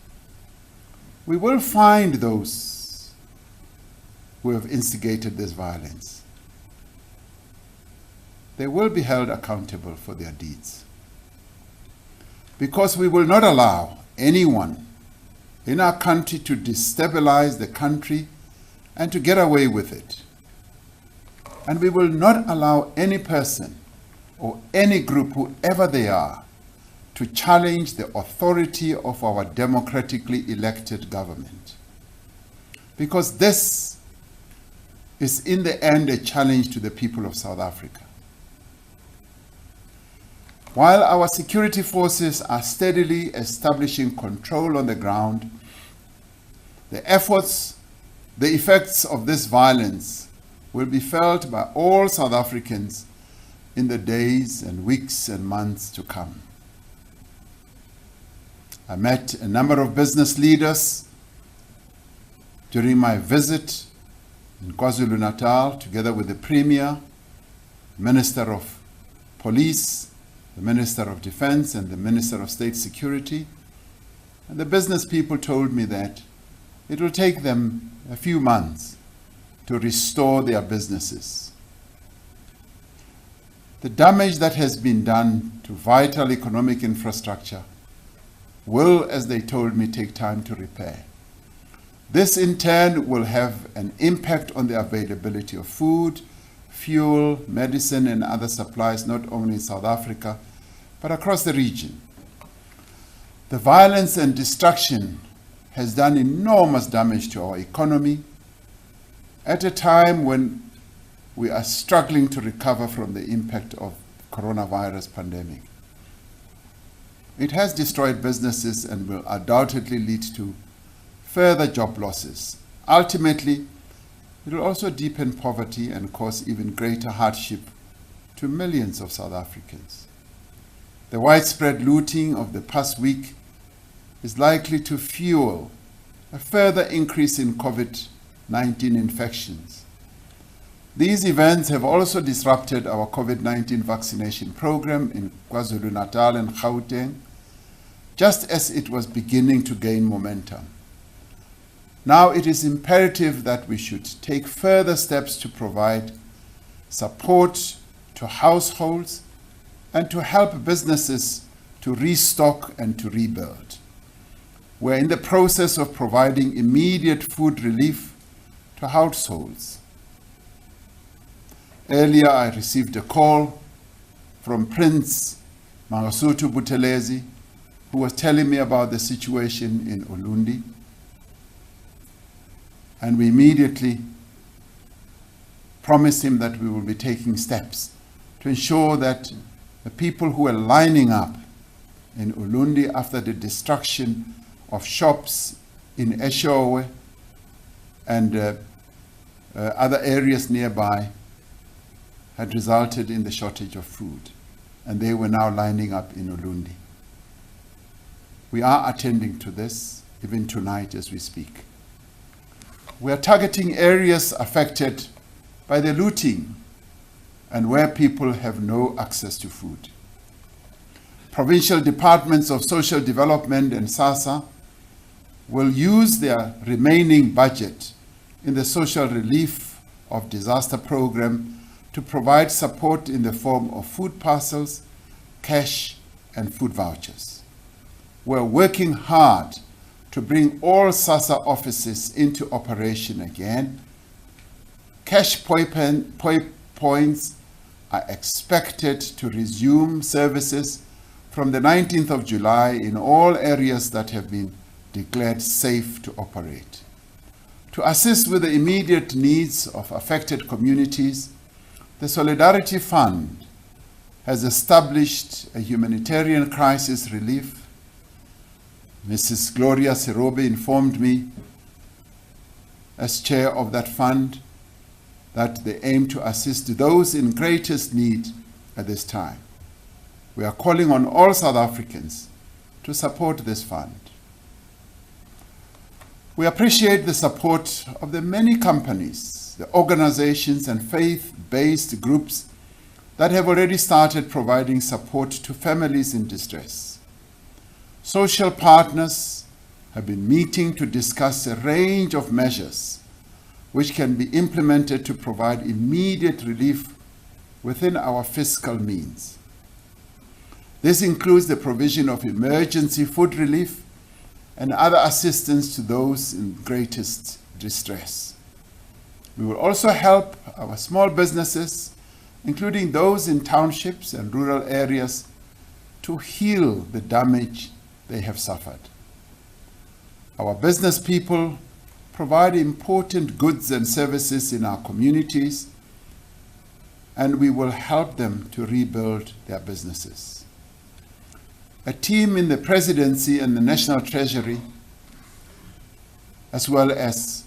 We will find those who have instigated this violence. They will be held accountable for their deeds. because we will not allow anyone in our country to destabilize the country and to get away with it. And we will not allow any person or any group, whoever they are, to challenge the authority of our democratically elected government. Because this is in the end a challenge to the people of South Africa. While our security forces are steadily establishing control on the ground, the effects of this violence will be felt by all South Africans in the days and weeks and months to come. I met a number of business leaders during my visit in KwaZulu-Natal, together with the Premier, Minister of Police, the Minister of Defense, and the Minister of State Security. And the business people told me that it will take them a few months to restore their businesses. The damage that has been done to vital economic infrastructure will, as they told me, take time to repair. This in turn will have an impact on the availability of food, fuel, medicine, and other supplies, not only in South Africa, but across the region. The violence and destruction has done enormous damage to our economy at a time when we are struggling to recover from the impact of coronavirus pandemic. It has destroyed businesses and will undoubtedly lead to further job losses. Ultimately, it will also deepen poverty and cause even greater hardship to millions of South Africans. The widespread looting of the past week is likely to fuel a further increase in COVID-19 infections. These events have also disrupted our COVID-19 vaccination program in KwaZulu-Natal and Gauteng, just as it was beginning to gain momentum. Now it is imperative that we should take further steps to provide support to households and to help businesses to restock and to rebuild. We're in the process of providing immediate food relief to households. Earlier, I received a call from Prince Mangosuthu Buthelezi, who was telling me about the situation in Ulundi. And we immediately promised him that we will be taking steps to ensure that the people who are lining up in Ulundi after the destruction of shops in Eshowe and other areas nearby had resulted in the shortage of food, and they were now lining up in Ulundi. We are attending to this even tonight as we speak. We are targeting areas affected by the looting and where people have no access to food. Provincial departments of social development and SASSA will use their remaining budget in the social relief of disaster program to provide support in the form of food parcels, cash, and food vouchers. We're working hard to bring all SASSA offices into operation again. Cash points are expected to resume services from the 19th of July in all areas that have been declared safe to operate. To assist with the immediate needs of affected communities, the Solidarity Fund has established a humanitarian crisis relief. Mrs. Gloria Sirobe informed me, as chair of that fund, that they aim to assist those in greatest need at this time. We are calling on all South Africans to support this fund. We appreciate the support of the many companies, the organizations and faith-based groups that have already started providing support to families in distress. Social partners have been meeting to discuss a range of measures which can be implemented to provide immediate relief within our fiscal means. This includes the provision of emergency food relief and other assistance to those in greatest distress. We will also help our small businesses, including those in townships and rural areas, to heal the damage they have suffered. Our business people provide important goods and services in our communities, and we will help them to rebuild their businesses. A team in the Presidency and the National Treasury, as well as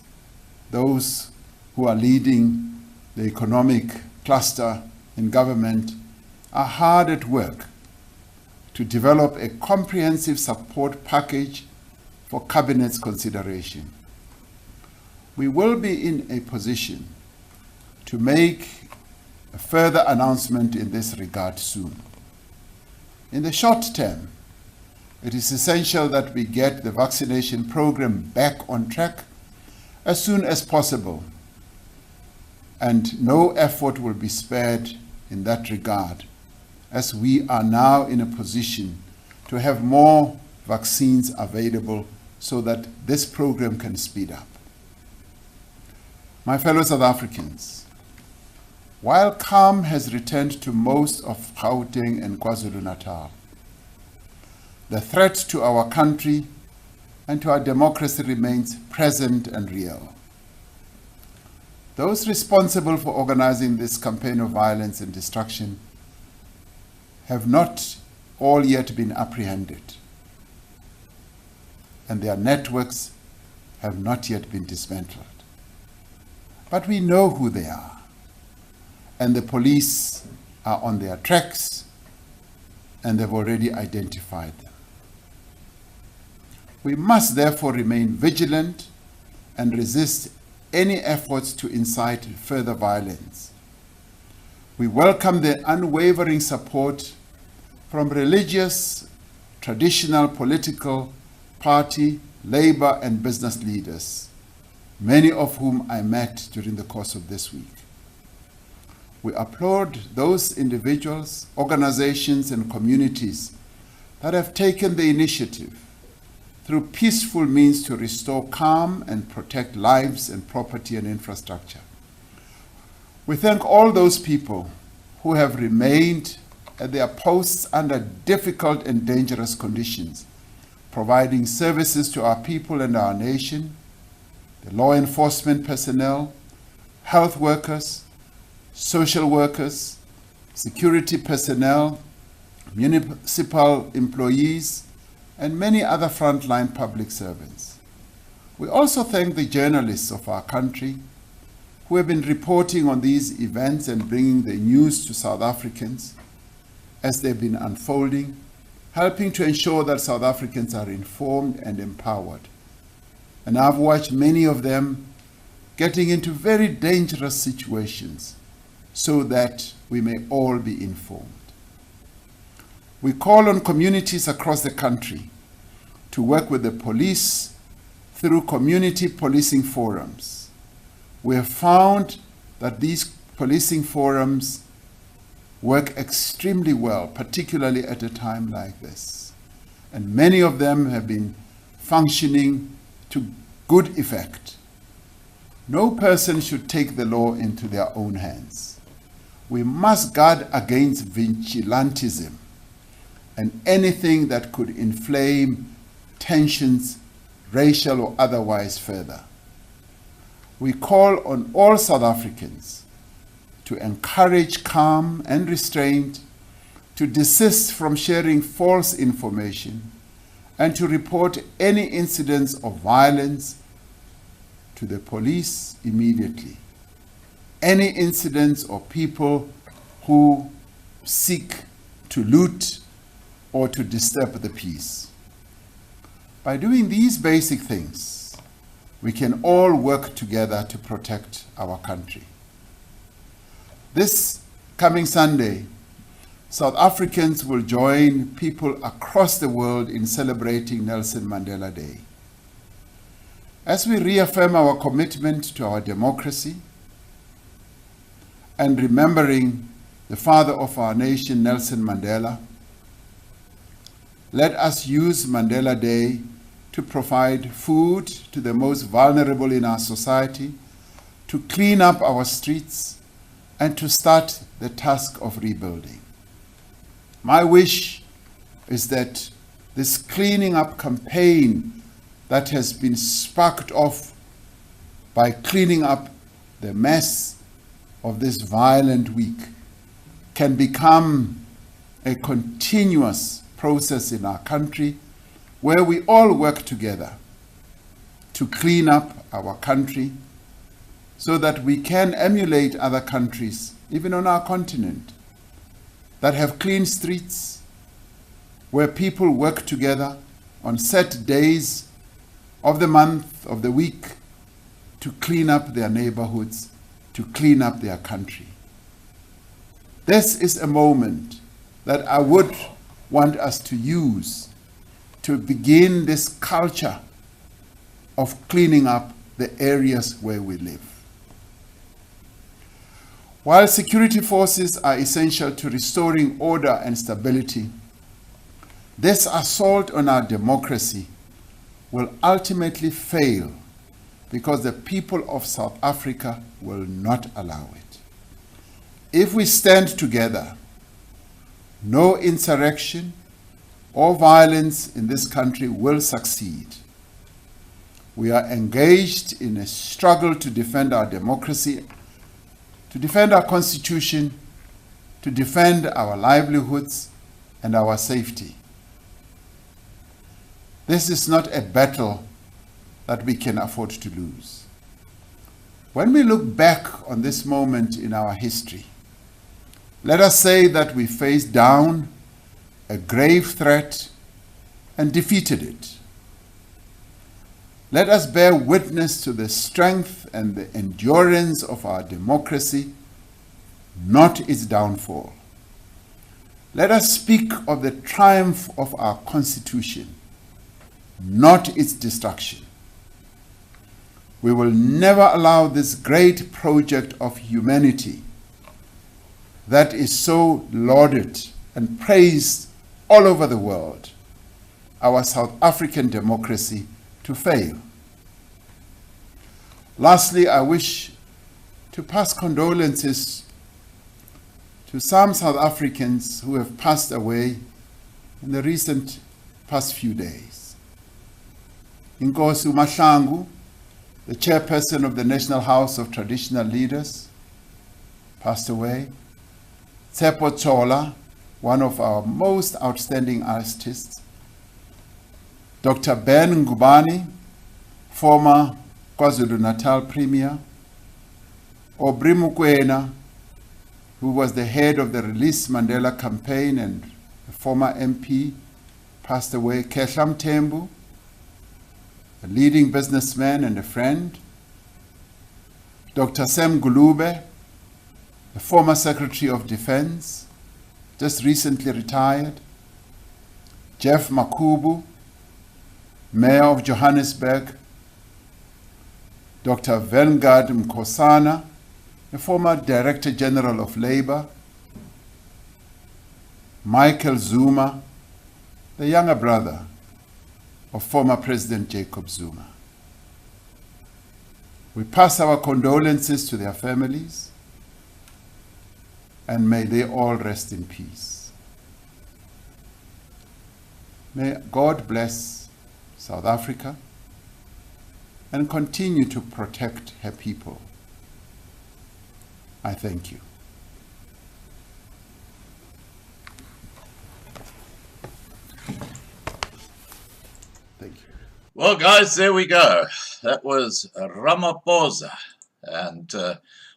those who are leading the economic cluster in government, are hard at work to develop a comprehensive support package for Cabinet's consideration. We will be in a position to make a further announcement in this regard soon. In the short term, it is essential that we get the vaccination program back on track as soon as possible, and no effort will be spared in that regard, as we are now in a position to have more vaccines available so that this program can speed up. My fellow South Africans, while calm has returned to most of Gauteng and KwaZulu-Natal, the threat to our country and to our democracy remains present and real. Those responsible for organizing this campaign of violence and destruction have not all yet been apprehended, and their networks have not yet been dismantled. But we know who they are, and the police are on their tracks, and they've already identified them. We must therefore remain vigilant and resist any efforts to incite further violence. We welcome the unwavering support from religious, traditional, political, party, labor, and business leaders, many of whom I met during the course of this week. We applaud those individuals, organizations, and communities that have taken the initiative through peaceful means to restore calm and protect lives and property and infrastructure. We thank all those people who have remained at their posts under difficult and dangerous conditions, providing services to our people and our nation, the law enforcement personnel, health workers, social workers, security personnel, municipal employees, and many other frontline public servants. We also thank the journalists of our country who have been reporting on these events and bringing the news to South Africans as they've been unfolding, helping to ensure that South Africans are informed and empowered. And I've watched many of them getting into very dangerous situations so that we may all be informed. We call on communities across the country to work with the police through community policing forums. We have found that these policing forums work extremely well, particularly at a time like this. And many of them have been functioning to good effect. No person should take the law into their own hands. We must guard against vigilantism and anything that could inflame tensions, racial or otherwise, further. We call on all South Africans to encourage calm and restraint, to desist from sharing false information, and to report any incidents of violence to the police immediately. Any incidents or people who seek to loot or to disturb the peace. By doing these basic things, we can all work together to protect our country. This coming Sunday, South Africans will join people across the world in celebrating Nelson Mandela Day. As we reaffirm our commitment to our democracy and remembering the father of our nation, Nelson Mandela, let us use Mandela Day to provide food to the most vulnerable in our society, to clean up our streets, and to start the task of rebuilding. My wish is that this cleaning up campaign that has been sparked off by cleaning up the mess of this violent week can become a continuous process in our country where we all work together to clean up our country so that we can emulate other countries, even on our continent, that have clean streets, where people work together on set days of the month, of the week, to clean up their neighborhoods, to clean up their country. This is a moment that I would want us to use to begin this culture of cleaning up the areas where we live. While security forces are essential to restoring order and stability, this assault on our democracy will ultimately fail because the people of South Africa will not allow it. If we stand together, no insurrection or violence in this country will succeed. We are engaged in a struggle to defend our democracy, to defend our constitution, to defend our livelihoods and our safety. This is not a battle that we can afford to lose. When we look back on this moment in our history, let us say that we faced down a grave threat and defeated it. Let us bear witness to the strength and the endurance of our democracy, not its downfall. Let us speak of the triumph of our Constitution, not its destruction. We will never allow this great project of humanity that is so lauded and praised all over the world, our South African democracy, to fail. Lastly, I wish to pass condolences to some South Africans who have passed away in the recent past few days. Inkosi Mahlangu, the chairperson of the National House of Traditional Leaders, passed away. Tsepo Chola, one of our most outstanding artists. Dr. Ben Ngubane, former KwaZulu-Natal Premier. Aubrey Mokoena, who was the head of the Release Mandela campaign and a former MP, passed away. Kehla Mthembu, a leading businessman and a friend. Dr. Sam Gulube, the former Secretary of Defense, just recently retired. Jeff Makubu, Mayor of Johannesburg. Dr. Vengard Mkhosana, the former Director General of Labour. Michael Zuma, the younger brother of former President Jacob Zuma. We pass our condolences to their families, and may they all rest in peace. May God bless South Africa and continue to protect her people. I thank you. Thank you. Well, guys, there we go. That was Ramaphosa. And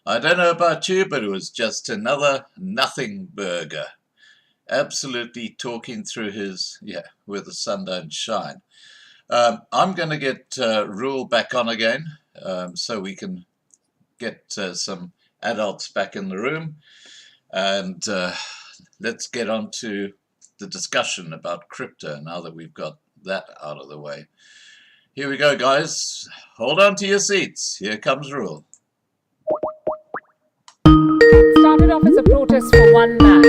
I don't know about you, but it was just another nothing burger. Absolutely talking through his, where the sun don't shine. I'm going to get Reuel back on again so we can get some adults back in the room. And let's get on to the discussion about crypto now that we've got that out of the way. Here we go, guys. Hold on to your seats. Here comes Reuel. Started off as a protest for one man.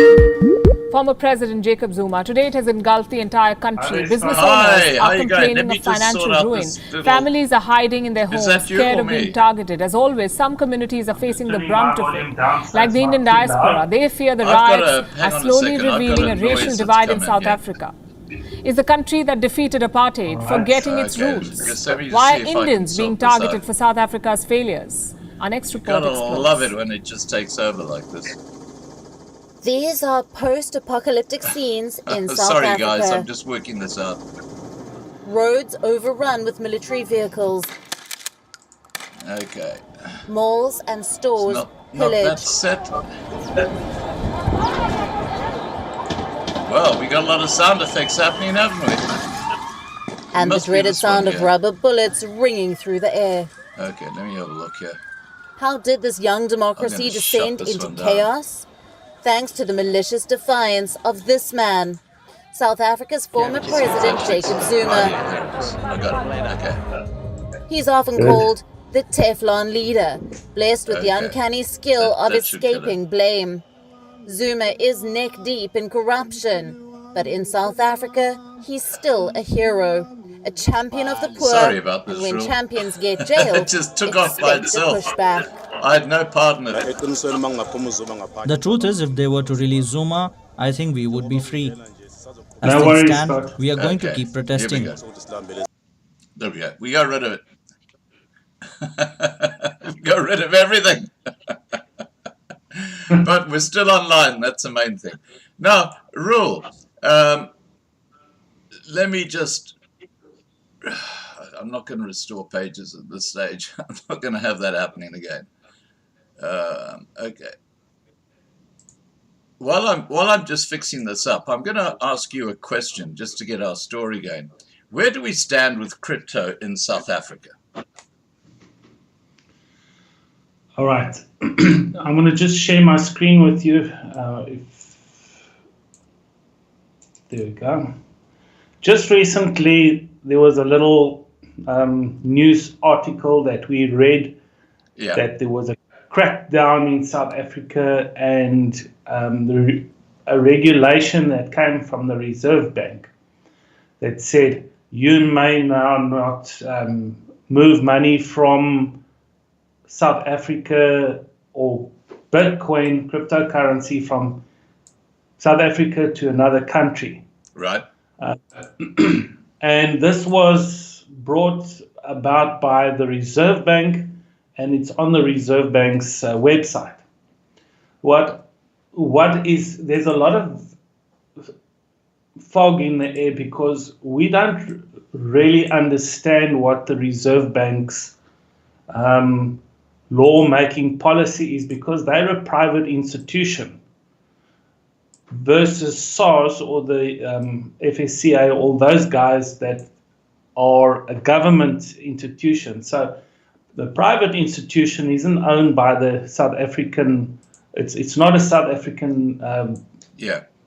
former President Jacob Zuma. Today it has engulfed the entire country. Business Hi, owners how are you going? Let complaining me of just sort financial out ruin. this little- Families are hiding in their Is homes, that you scared or of being me? targeted. As always, some communities are facing the Turning brunt my of volume it. down so Like it's the not Indian too diaspora, loud. they fear the I've got riots hang are on a slowly second, I've got revealing a a noise racial that's divide in coming South here. Africa. Is the country that defeated apartheid All right. forgetting its Okay, roots? just let me just Why see are if I can Indians sort being this out. targeted for South Africa's failures? Our next report Gotta explores. love it when it just takes over like this. These are post-apocalyptic scenes in South Sorry Africa. guys, I'm just working this out. Roads overrun with military vehicles, Okay. malls and stores Not that pillaged. set. Well, we got a lot of sound effects happening, haven't we? And the must be dreaded this one sound of here. rubber bullets ringing through the air. Okay, let me have a look here. How did this young democracy I'm gonna descend shut this into one down. chaos? Thanks to the malicious defiance of this man, South Africa's former President Jacob Oh, Zuma. yeah, there it is. I got it. Okay. He's often called the Teflon leader, blessed with the Okay. uncanny skill of That should kill escaping blame. Zuma is neck deep in corruption, but in South Africa, he's still a hero, a champion of the poor. Sorry about this, and when Reuel. champions get jailed, It just took off by expect itself. a pushback. I had no part in it. The truth is, if they were to release Zuma, I think we would be free. As No things worries, stand, Scott. we are going to Okay, keep here we protesting. go. There we go. We got rid of it. We got rid of everything. But we're still online. That's the main thing. Now, Reuel, let me just... I'm not going to restore pages at this stage. I'm not going to have that happening again. Okay. While I'm just fixing this up, I'm going to ask you a question just to get our story going. Where do we stand with crypto in South Africa? All right. I'm going to just share my screen with you. There we go. Just recently, there was a little news article that we read Yeah. that there was a crackdown in South Africa and a regulation that came from the Reserve Bank that said you may now not move money from South Africa or Bitcoin cryptocurrency from South Africa to another country. Right. And this was brought about by the Reserve Bank, and it's on the Reserve Bank's website. There's a lot of fog in the air because we don't really understand what the Reserve Bank's lawmaking policy is, because they're a private institution versus SARS or the FSCA, all those guys that are a government institution. So the private institution isn't owned by the South African, it's not a South African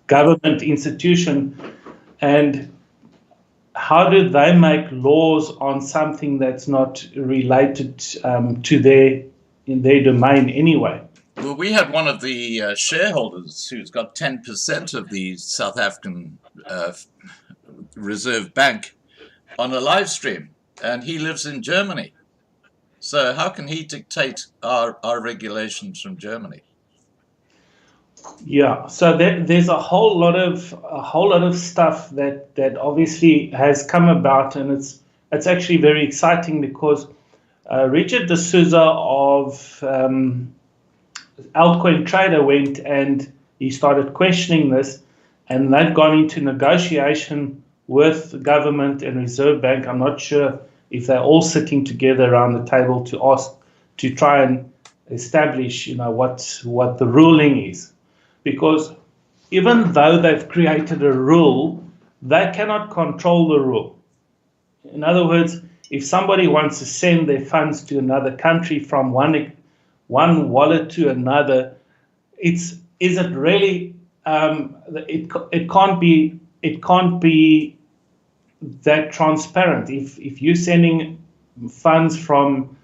government institution. And how do they make laws on something that's not related to in their domain anyway? Well, we had one of the shareholders who's got 10% of the South African Reserve Bank on a live stream, and he lives in Germany. So how can he dictate our regulations from Germany? Yeah, so there's a whole lot of stuff that obviously has come about, and it's actually very exciting because Richard D'Souza of Altcoin Trader went and he started questioning this, and they've gone into negotiation with the government and Reserve Bank. I'm not sure if they're all sitting together around the table to try and establish, what the ruling is. Because even though they've created a rule, they cannot control the rule. In other words, if somebody wants to send their funds to another country from one wallet to another, is it really? It can't be that transparent. If you're sending funds from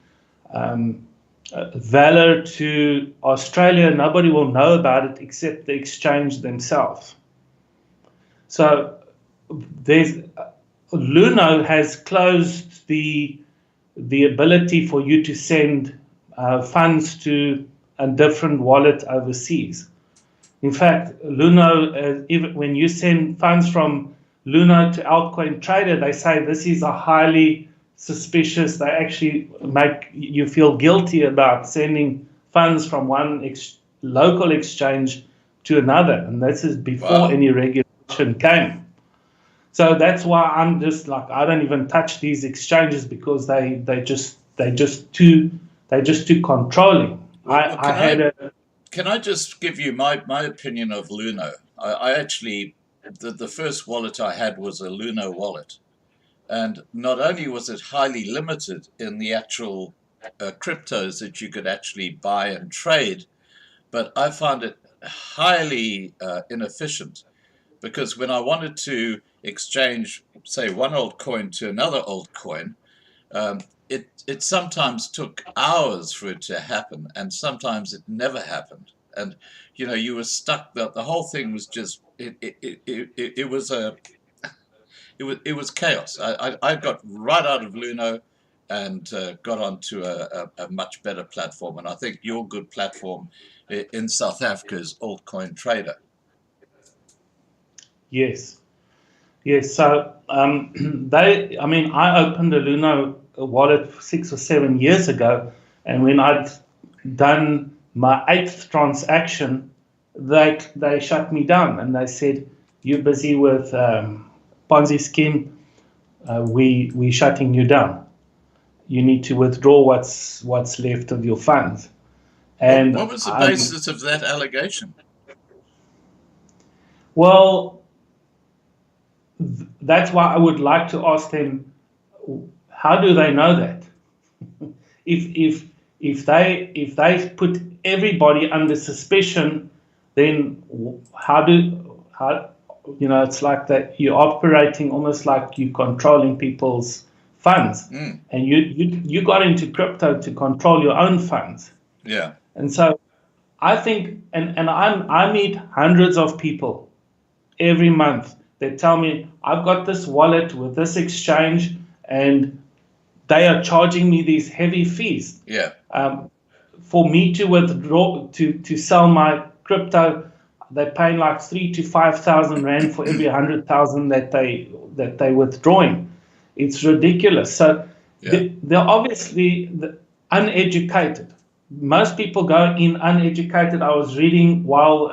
Valor to Australia, nobody will know about it except the exchange themselves. So there's Luno has closed the ability for you to send funds to a different wallet overseas. In fact, Luno, even when you send funds from Luno to Altcoin Trader, they say this is a highly suspicious. They actually make you feel guilty about sending funds from one local exchange to another, and this is before any regulation came. So that's why I'm just like, I don't even touch these exchanges because they just too controlling. Can I just give you my opinion of Luno? I actually, the first wallet I had was a Luno wallet. And not only was it highly limited in the actual cryptos that you could actually buy and trade, but I found it highly inefficient, because when I wanted to exchange, say, one old coin to another old coin, it sometimes took hours for it to happen, and sometimes it never happened. And you were stuck. The whole thing was just it was chaos. I got right out of Luno and got onto a much better platform, and I think your good platform in South Africa is Altcoin Trader. Yes. So I opened a Luno wallet 6 or 7 years ago, and when I'd done my 8th transaction, they shut me down and they said, "You're busy with Ponzi scheme. We shutting you down. You need to withdraw what's left of your funds." And what was the basis of that allegation? Well, that's why I would like to ask them, how do they know that? If they put everybody under suspicion, then how it's like that you're operating almost like you're controlling people's funds, and you got into crypto to control your own funds. Yeah. And so I think, and I meet hundreds of people every month that tell me, "I've got this wallet with this exchange and they are charging me these heavy fees." Yeah. For me to withdraw, to sell my crypto, they're paying like 3,000 to 5,000 rand for every 100,000 that they're withdrawing. It's ridiculous. So they're obviously uneducated. Most people go in uneducated. I was reading while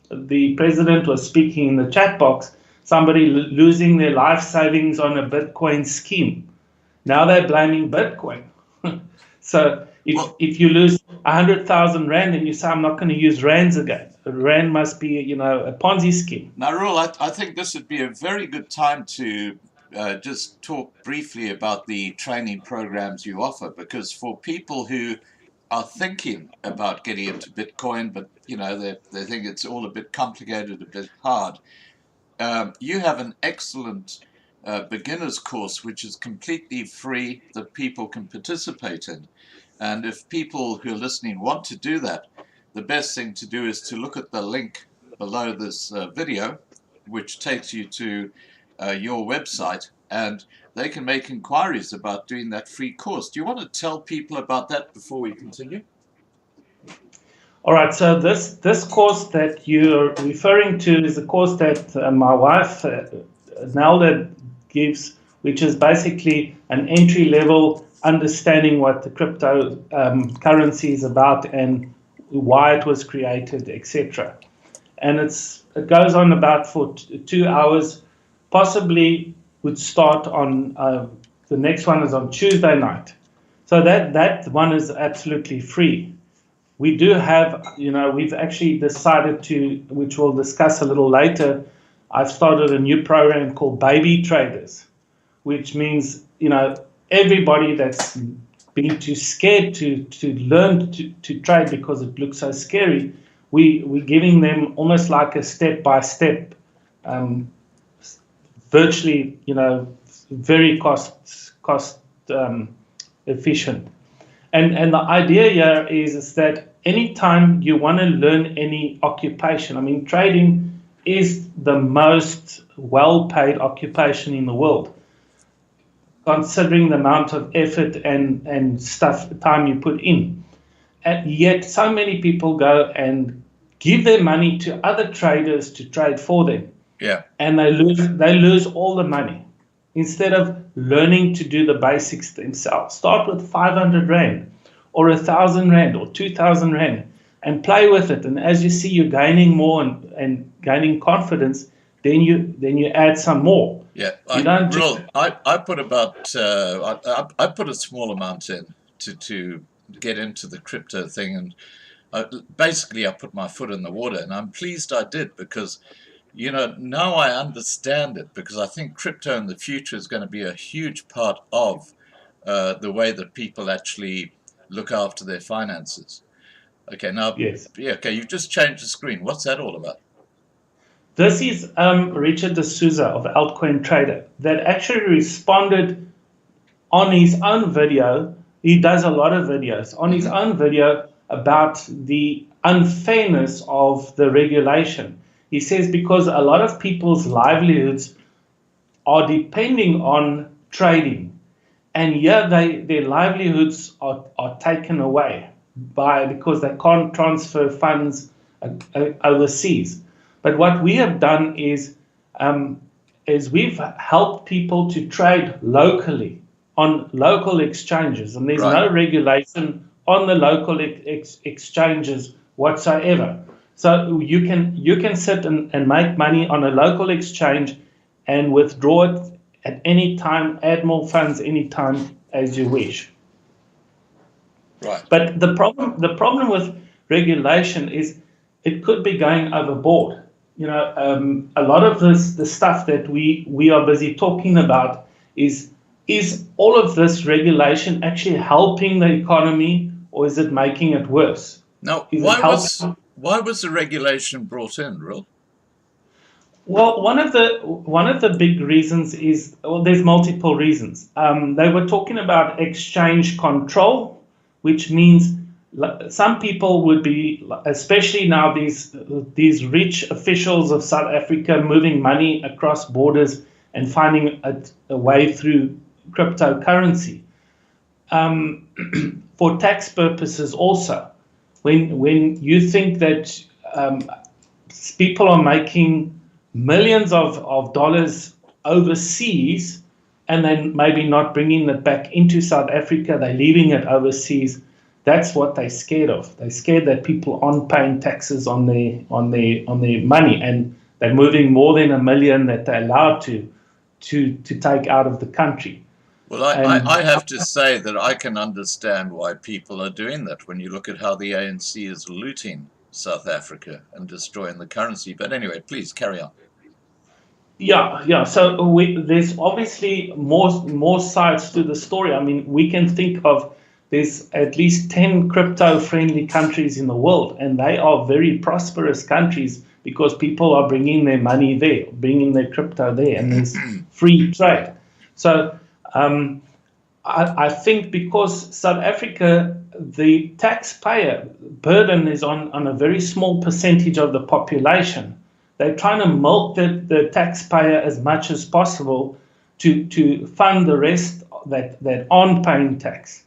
the president was speaking in the chat box, somebody losing their life savings on a Bitcoin scheme. Now they're blaming Bitcoin. So if you lose 100,000 rand and you say, "I'm not going to use rands again," rand must be a Ponzi scheme. Now, Reuel, I think this would be a very good time to just talk briefly about the training programs you offer, because for people who are thinking about getting into Bitcoin, but they think it's all a bit complicated, a bit hard, you have an excellent beginner's course which is completely free that people can participate in. And if people who are listening want to do that, the best thing to do is to look at the link below this video, which takes you to your website, and they can make inquiries about doing that free course. Do you want to tell people about that before we continue? All right, so this course that you're referring to is a course that my wife, Nelda, gives, which is basically an entry-level understanding what the crypto currency is about and why it was created, etc. And it goes on about for 2 hours, possibly would start on, the next one is on Tuesday night. So that one is absolutely free. We do have, we've actually decided to, which we'll discuss a little later, I've started a new program called Baby Traders, which means, everybody that's been too scared to learn to trade because it looks so scary, we're giving them almost like a step-by-step, virtually, very cost efficient. And the idea here is that anytime you want to learn any occupation, trading is the most well-paid occupation in the world, considering the amount of effort and time you put in. And yet so many people go and give their money to other traders to trade for them. Yeah. And they lose all the money instead of learning to do the basics themselves. Start with 500 Rand or 1,000 Rand or 2,000 Rand and play with it. And as you see, you're gaining more and gaining confidence, then you add some more. Yeah, I put about I put a small amount in to get into the crypto thing, and basically I put my foot in the water, and I'm pleased I did, because now I understand it, because I think crypto in the future is going to be a huge part of the way that people actually look after their finances. Okay, now, Yes. Yeah, okay, you've just changed the screen. What's that all about? This is Richard D'Souza of Altcoin Trader that actually responded on his own video. He does a lot of videos on his own video about the unfairness of the regulation. He says because a lot of people's livelihoods are depending on trading, and their livelihoods are taken away because they can't transfer funds overseas. But what we have done is we've helped people to trade locally on local exchanges, and there's no regulation on the local exchanges whatsoever. So you can sit and make money on a local exchange and withdraw it at any time, add more funds any time as you wish. Right. But the problem with regulation is it could be going overboard. A lot of the stuff that we are busy talking about is all of this regulation actually helping the economy, or is it making it worse? Now, why was the regulation brought in, Reuel? Well, one of the big reasons is, there's multiple reasons. They were talking about exchange control, which means some people would be, especially now these rich officials of South Africa, moving money across borders and finding a way through cryptocurrency. For tax purposes also, when you think that people are making millions of dollars overseas and then maybe not bringing it back into South Africa, they're leaving it overseas. That's what they're scared of. They're scared that people aren't paying taxes on their money, and they're moving more than $1 million that they're allowed to take out of the country. Well, I have to say that I can understand why people are doing that when you look at how the ANC is looting South Africa and destroying the currency. But anyway, please carry on. Yeah. So there's obviously more sides to the story. I mean, we can think of there's at least 10 crypto-friendly countries in the world, and they are very prosperous countries because people are bringing their money there, bringing their crypto there, and there's free trade. So I think because South Africa, the taxpayer burden is on a very small percentage of the population. They're trying to milk the taxpayer as much as possible to fund the rest that aren't paying tax.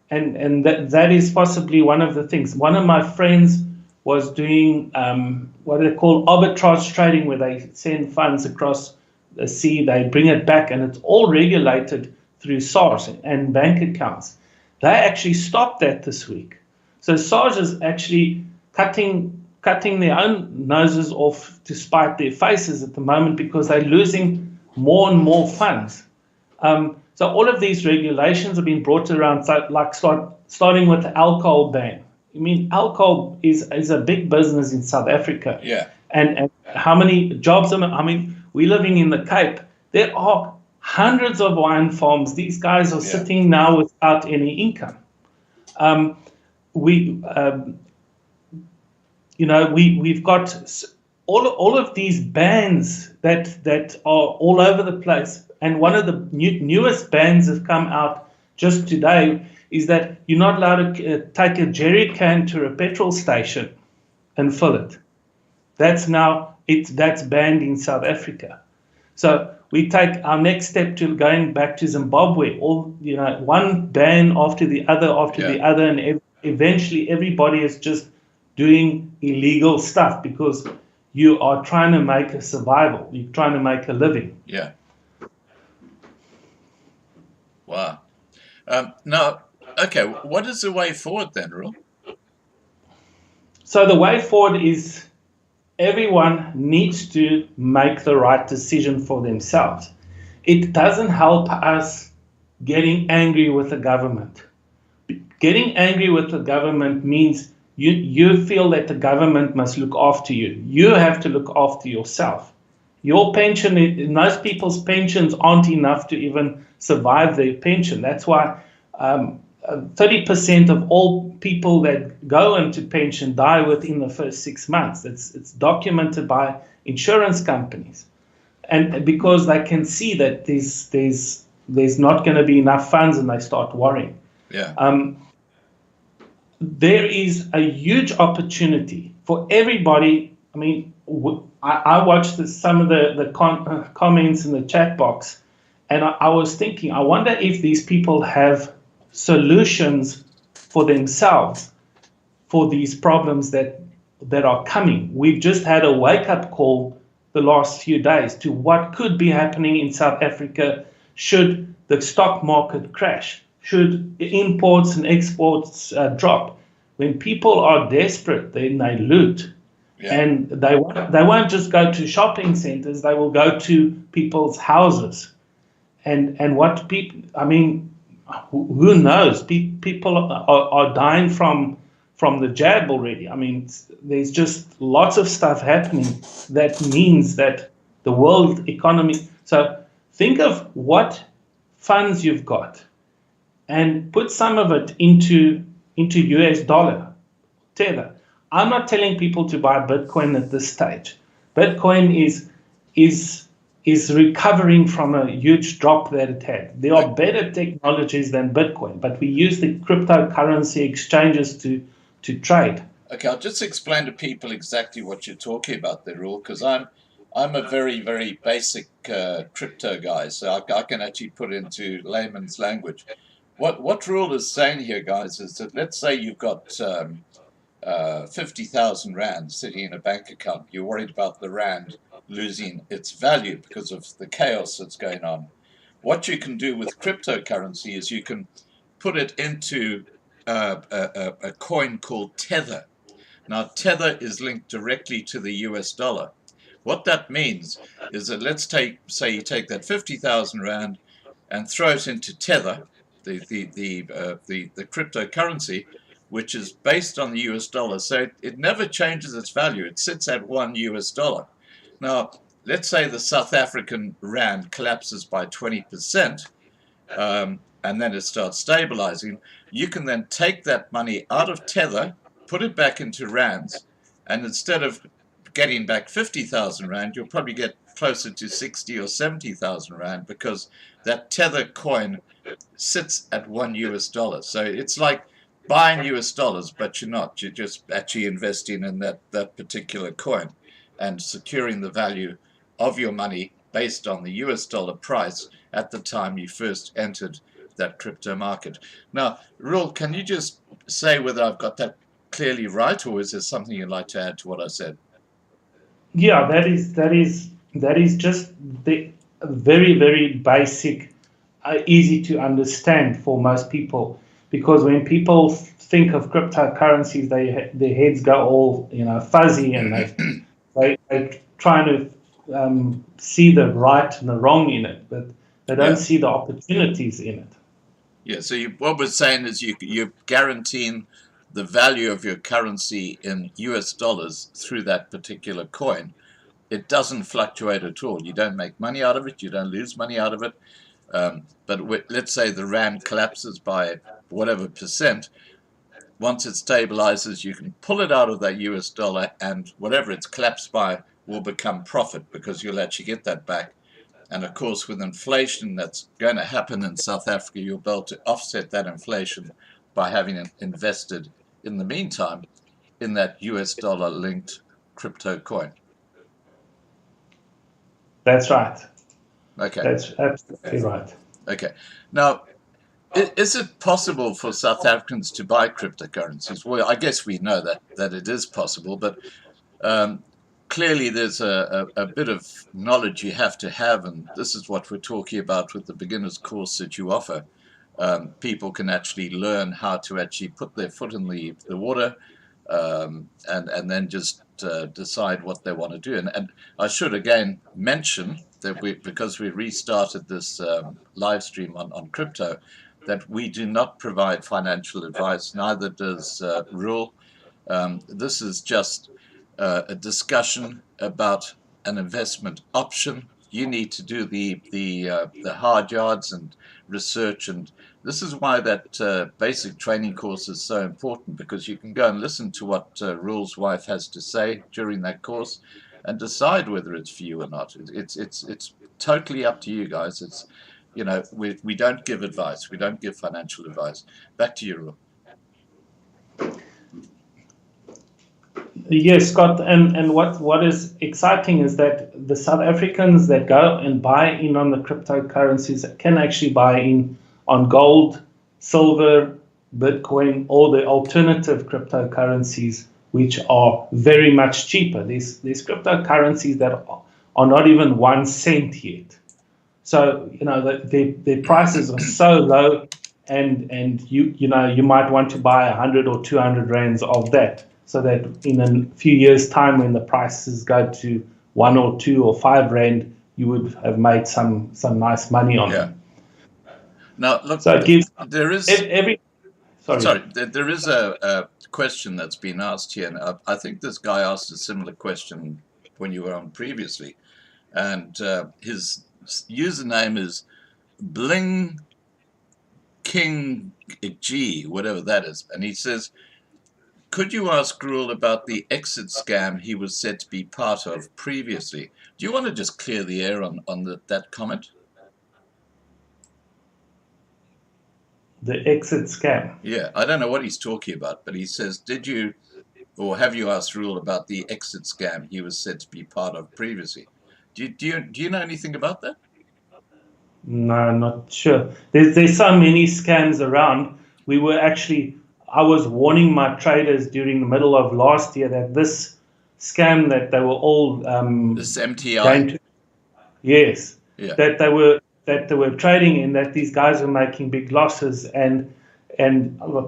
And that is possibly one of the things. One of my friends was doing what they call arbitrage trading, where they send funds across the sea, they bring it back, and it's all regulated through SARS and bank accounts. They actually stopped that this week. So SARS is actually cutting their own noses off to spite their faces at the moment because they're losing more and more funds. So all of these regulations have been brought around, starting with the alcohol ban. I mean, alcohol is a big business in South Africa. Yeah. And how many jobs? I mean, we're living in the Cape. There are hundreds of wine farms. These guys are sitting now without any income. We've got all of these bans that are all over the place. And one of the newest bans that have come out just today is that you're not allowed to take a jerry can to a petrol station and fill it. That's now that's banned in South Africa. So we take our next step to going back to Zimbabwe. One ban after the other, and eventually everybody is just doing illegal stuff because you are trying to make a survival. You're trying to make a living. Yeah. Wow. Now, okay, what is the way forward then, Reuel? So the way forward is everyone needs to make the right decision for themselves. It doesn't help us getting angry with the government. Getting angry with the government means you feel that the government must look after you. You have to look after yourself. Your pension, most people's pensions aren't enough to even survive their pension. That's why 30% of all people that go into pension die within the first 6 months. It's documented by insurance companies, and because they can see that there's not going to be enough funds, and they start worrying. Yeah. There is a huge opportunity for everybody. I mean, I watched some of the comments in the chat box, and I was thinking, I wonder if these people have solutions for themselves for these problems that are coming. We've just had a wake-up call the last few days to what could be happening in South Africa should the stock market crash, should imports and exports drop. When people are desperate, then they loot. Yeah. And they won't just go to shopping centers, they will go to people's houses. And what people, I mean, who knows? People are dying from the jab already. I mean, there's just lots of stuff happening that means that the world economy. So think of what funds you've got and put some of it into US dollar, Tether. I'm not telling people to buy Bitcoin at this stage. Bitcoin is recovering from a huge drop that it had. There are better technologies than Bitcoin, but we use the cryptocurrency exchanges to trade. Okay, I'll just explain to people exactly what you're talking about there, Reuel, because I'm a very, very basic crypto guy, so I can actually put it into layman's language. What Reuel is saying here, guys, is that let's say you've got 50,000 Rand sitting in a bank account. You're worried about the Rand losing its value because of the chaos that's going on. What you can do with cryptocurrency is you can put it into a coin called Tether. Now, Tether is linked directly to the US dollar. What that means is that let's say you take that 50,000 Rand and throw it into Tether, the cryptocurrency, which is based on the US dollar. So it never changes its value. It sits at $1 US. Now, let's say the South African Rand collapses by 20%, and then it starts stabilizing. You can then take that money out of Tether, put it back into Rands, and instead of getting back 50,000 Rand, you'll probably get closer to 60 or 70,000 Rand because that Tether coin sits at $1 US. So it's like buying US dollars, but you're not. You're just actually investing in that particular coin and securing the value of your money based on the US dollar price at the time you first entered that crypto market. Now, Reuel, can you just say whether I've got that clearly right, or is there something you'd like to add to what I said? Yeah, that is just the very, very basic, easy to understand for most people. Because when people think of cryptocurrencies, their heads go all fuzzy, and they trying to see the right and the wrong in it, but they don't see the opportunities in it. Yeah. So what we're saying is you're guaranteeing the value of your currency in US dollars through that particular coin. It doesn't fluctuate at all. You don't make money out of it. You don't lose money out of it. But let's say the Rand collapses by whatever percent. Once it stabilizes, you can pull it out of that US dollar, and whatever it's collapsed by will become profit because you'll actually get that back. And of course, with inflation that's going to happen in South Africa, you'll be able to offset that inflation by having invested in the meantime in that US dollar linked crypto coin. That's right. Okay. That's absolutely right. Okay. Now, is it possible for South Africans to buy cryptocurrencies? Well, I guess we know that it is possible, but clearly there's a bit of knowledge you have to have, and this is what we're talking about with the beginner's course that you offer. People can actually learn how to actually put their foot in the water, and then just decide what they want to do. And I should again mention that because we restarted this live stream on crypto, that we do not provide financial advice, neither does Reuel. This is just a discussion about an investment option. You need to do the hard yards and research, and this is why that basic training course is so important, because you can go and listen to what Reuel's wife has to say during that course and decide whether it's for you or not. It's totally up to you guys. It's, you know, we don't give advice. We don't give financial advice. Back to you, Reuel. Yes, Scott, and what is exciting is that the South Africans that go and buy in on the cryptocurrencies can actually buy in on gold, silver, Bitcoin, or the alternative cryptocurrencies, which are very much cheaper. These cryptocurrencies that are not even 1 cent yet. So, you know, their prices are so low, and you know, you might want to buy 100 or 200 rands of that, so that in a few years' time, when the prices go to 1 or 2 or 5 rand, you would have made some nice money on them. Now, look, So it gives there is there is a question that's been asked here, and I think this guy asked a similar question when you were on previously, and his username is Bling King G, whatever that is, and he says, could you ask Reuel about the exit scam he was said to be part of previously? Do you want to just clear the air on that comment? The exit scam. Yeah, I don't know what he's talking about, but he says, did you or have you asked Reuel about the exit scam he was said to be part of previously? Do you know anything about that? No, not sure. There's so many scams around. I was warning my traders during the middle of last year that this scam that they were all this MTI. Yes, Yeah. that they were trading in, that these guys were making big losses, and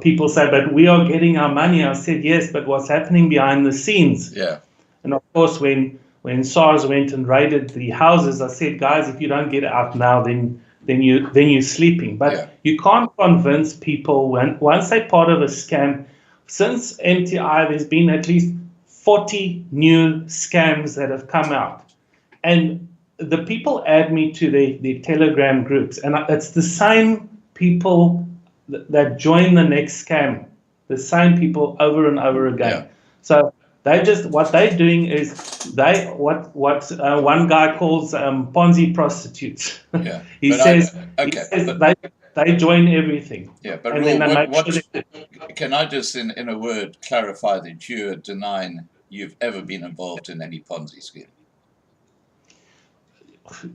people say, but we are getting our money. I said, yes, but what's happening behind the scenes? Yeah. And of course, when SARS went and raided the houses, I said, guys, if you don't get out now, then you're sleeping. But you can't convince people once they're part of a scam. Since MTI, there's been at least 40 new scams that have come out, and the people add me to the Telegram groups, and it's the same people that join the next scam, the same people over and over again. So what they're doing is what one guy calls Ponzi prostitutes. Yeah. he says they join everything. Yeah, but and Reuel, then they can I just in a word clarify that you're denying you've ever been involved in any Ponzi scheme?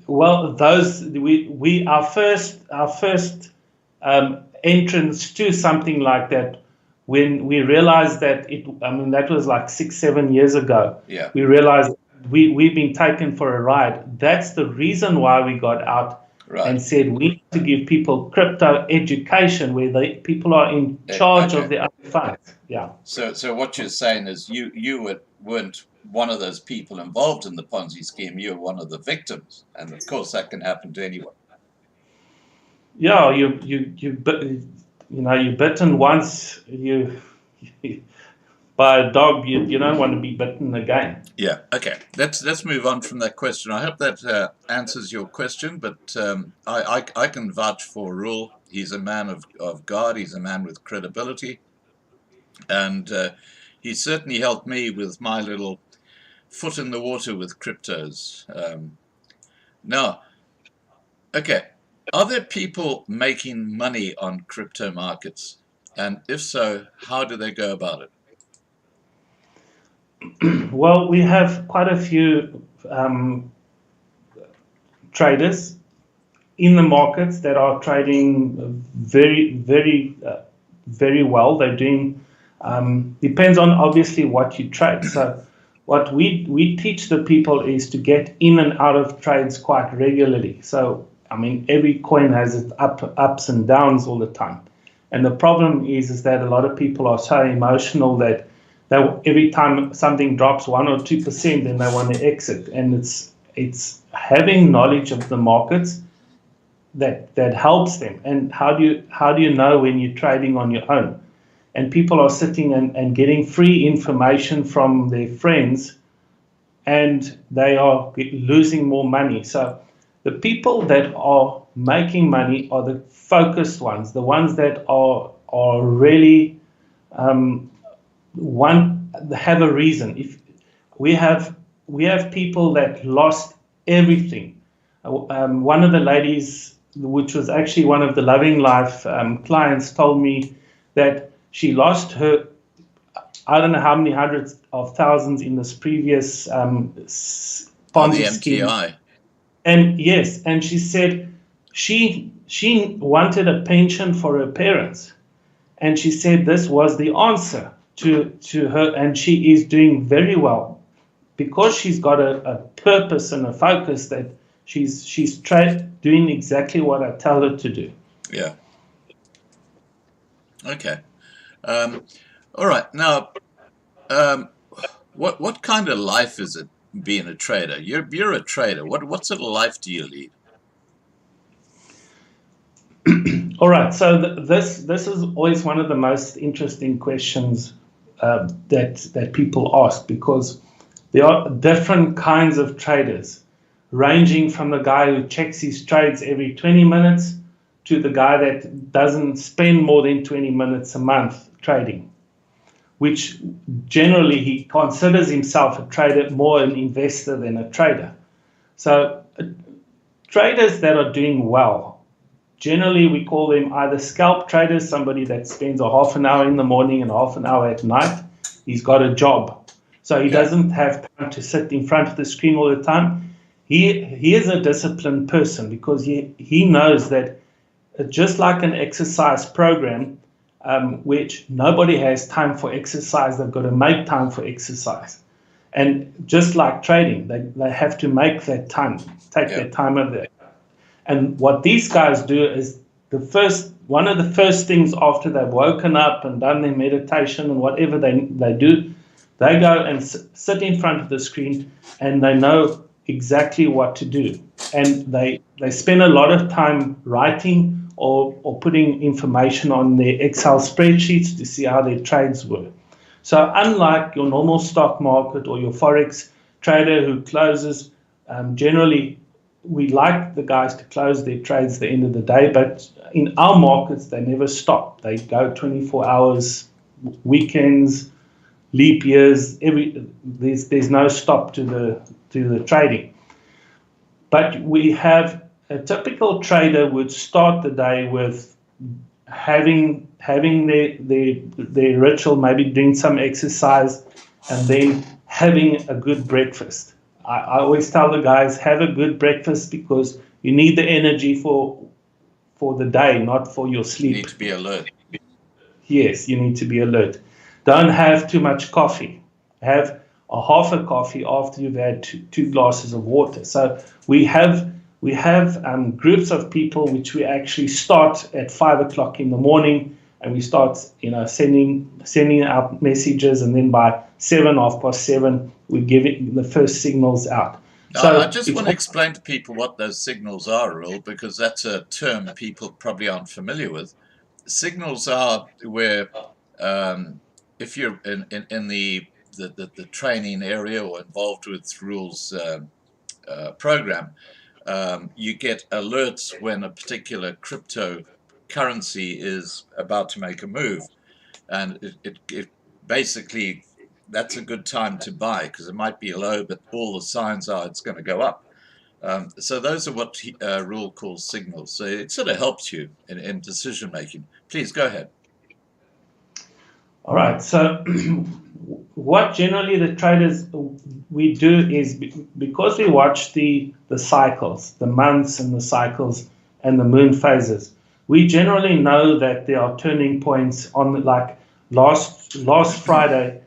Well, our first entrance to something like that, when we realized that that was like 6-7 years ago. Yeah. We realized we've been taken for a ride. That's the reason why we got out and said we need to give people crypto education, where people are in charge of their own funds. Yeah. So what you're saying is you weren't one of those people involved in the Ponzi scheme. You're one of the victims, and of course that can happen to anyone. Yeah, you're bitten once. By a dog, you don't want to be bitten again. Yeah. Okay. Let's move on from that question. I hope that answers your question. But I can vouch for Reuel. He's a man of God. He's a man with credibility, and he certainly helped me with my little foot in the water with cryptos. Now, okay, are there people making money on crypto markets? And if so, how do they go about it? Well, we have quite a few traders in the markets that are trading very well. They're doing, depends on obviously what you trade. So what we teach the people is to get in and out of trades quite regularly. So, I mean, every coin has its ups and downs all the time. And the problem is that a lot of people are so emotional that every time something drops 1 or 2%, then they want to exit. And it's having knowledge of the markets that helps them. And how do you know when you're trading on your own? And people are sitting and getting free information from their friends, and they are losing more money. So the people that are making money are the focused ones, the ones that are really have a reason. If we have people that lost everything. One of the ladies, which was actually one of the Loving Life clients, told me that she lost her, I don't know how many hundreds of thousands in this previous Ponzi scheme. MTI. And yes, and she said she wanted a pension for her parents, and she said this was the answer to her, and she is doing very well because she's got a purpose and a focus that she's doing exactly what I tell her to do. Yeah. Okay. All right. Now, what kind of life is it being a trader? You're a trader. What sort of life do you lead? All right. So this is always one of the most interesting questions that people ask, because there are different kinds of traders, ranging from the guy who checks his trades every 20 minutes to the guy that doesn't spend more than 20 minutes a month trading, which generally he considers himself a trader, more an investor than a trader. So traders that are doing well, generally we call them either scalp traders, somebody that spends a half an hour in the morning and half an hour at night. He's got a job, so he doesn't have time to sit in front of the screen all the time. He is a disciplined person, because he knows that just like an exercise program, which nobody has time for exercise, they've got to make time for exercise. And just like trading, they have to make that time, take their time of that. And what these guys do is one of the first things after they've woken up and done their meditation and whatever they do, they go and sit in front of the screen, and they know exactly what to do. And they spend a lot of time writing or putting information on their Excel spreadsheets to see how their trades were. So unlike your normal stock market or your Forex trader who closes, generally we like the guys to close their trades at the end of the day, but in our markets, they never stop. They go 24 hours, weekends, leap years, there's no stop to the trading. But we have a typical trader would start the day with having their ritual, maybe doing some exercise, and then having a good breakfast. I always tell the guys, have a good breakfast, because you need the energy for the day, not for your sleep. You need to be alert. Yes, you need to be alert. Don't have too much coffee. Have a half a coffee after you've had two glasses of water. So we have groups of people which we actually start at 5 o'clock in the morning, and we start sending out messages, and then by 7:30, we give it the first signals out. So I just want to explain to people what those signals are, Reuel, because that's a term people probably aren't familiar with. Signals are where if you're in the training area or involved with Reuel's program, you get alerts when a particular cryptocurrency is about to make a move, and it basically, that's a good time to buy, because it might be low, but all the signs are it's going to go up. So those are what Reuel calls signals. So it sort of helps you in decision making. Please go ahead. All right. So what generally the traders, we do is because we watch the cycles, the months and the cycles and the moon phases, we generally know that there are turning points on, like last Friday,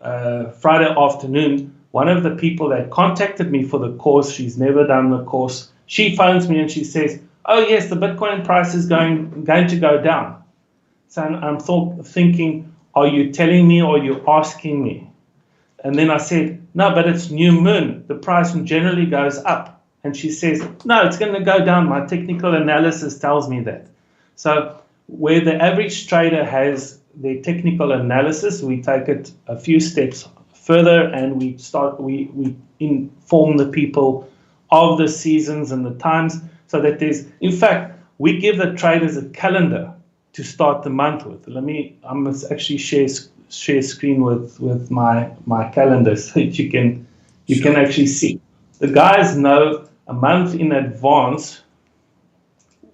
Friday afternoon. One of the people that contacted me for the course, she's never done the course, she phones me and she says, "Oh yes, the Bitcoin price is going to go down." So I'm thinking, are you telling me or are you asking me? And then I said, "No, but it's new moon. The price generally goes up." And she says, "No, it's going to go down. My technical analysis tells me that." So where the average trader has their technical analysis, we take it a few steps further and we inform the people of the seasons and the times, so that in fact, we give the traders a calendar to start the month with. I must actually share screen with my calendar so that you can actually see. The guys know a month in advance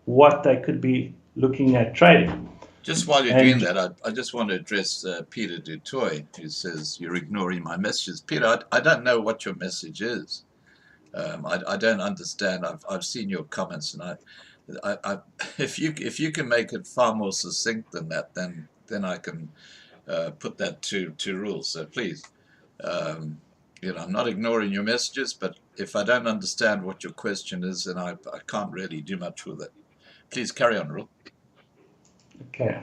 what they could be looking at trading. Just while you're doing that, I just want to address Peter Dutoy, who says you're ignoring my messages. Peter, I don't know what your message is. I don't understand. I've seen your comments, and if you can make it far more succinct than that, then I can put that to rule. So please, I'm not ignoring your messages, but if I don't understand what your question is, then I can't really do much with it. Please carry on, Rule. Okay.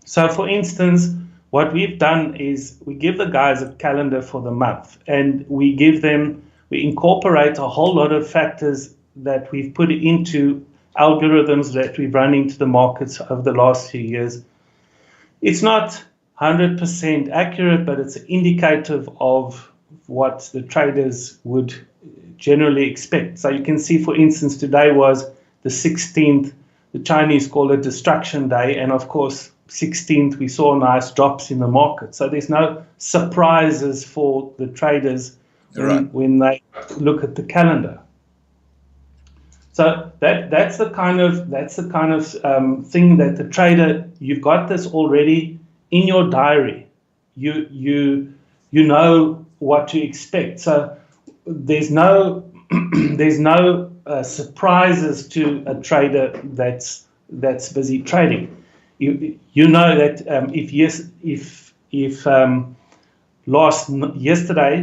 So, for instance, what we've done is we give the guys a calendar for the month, and we incorporate a whole lot of factors that we've put into algorithms that we've run into the markets over the last few years. It's not 100% accurate, but it's indicative of what the traders would generally expect. So you can see, for instance, today was the 16th. The Chinese call it Destruction Day, and of course, 16th, we saw nice drops in the market. So there's no surprises for the traders when they look at the calendar. So that's the kind of thing that the trader, you've got this already in your diary. You know what to expect. So there's no surprises to a trader that's busy trading. You know that if yesterday,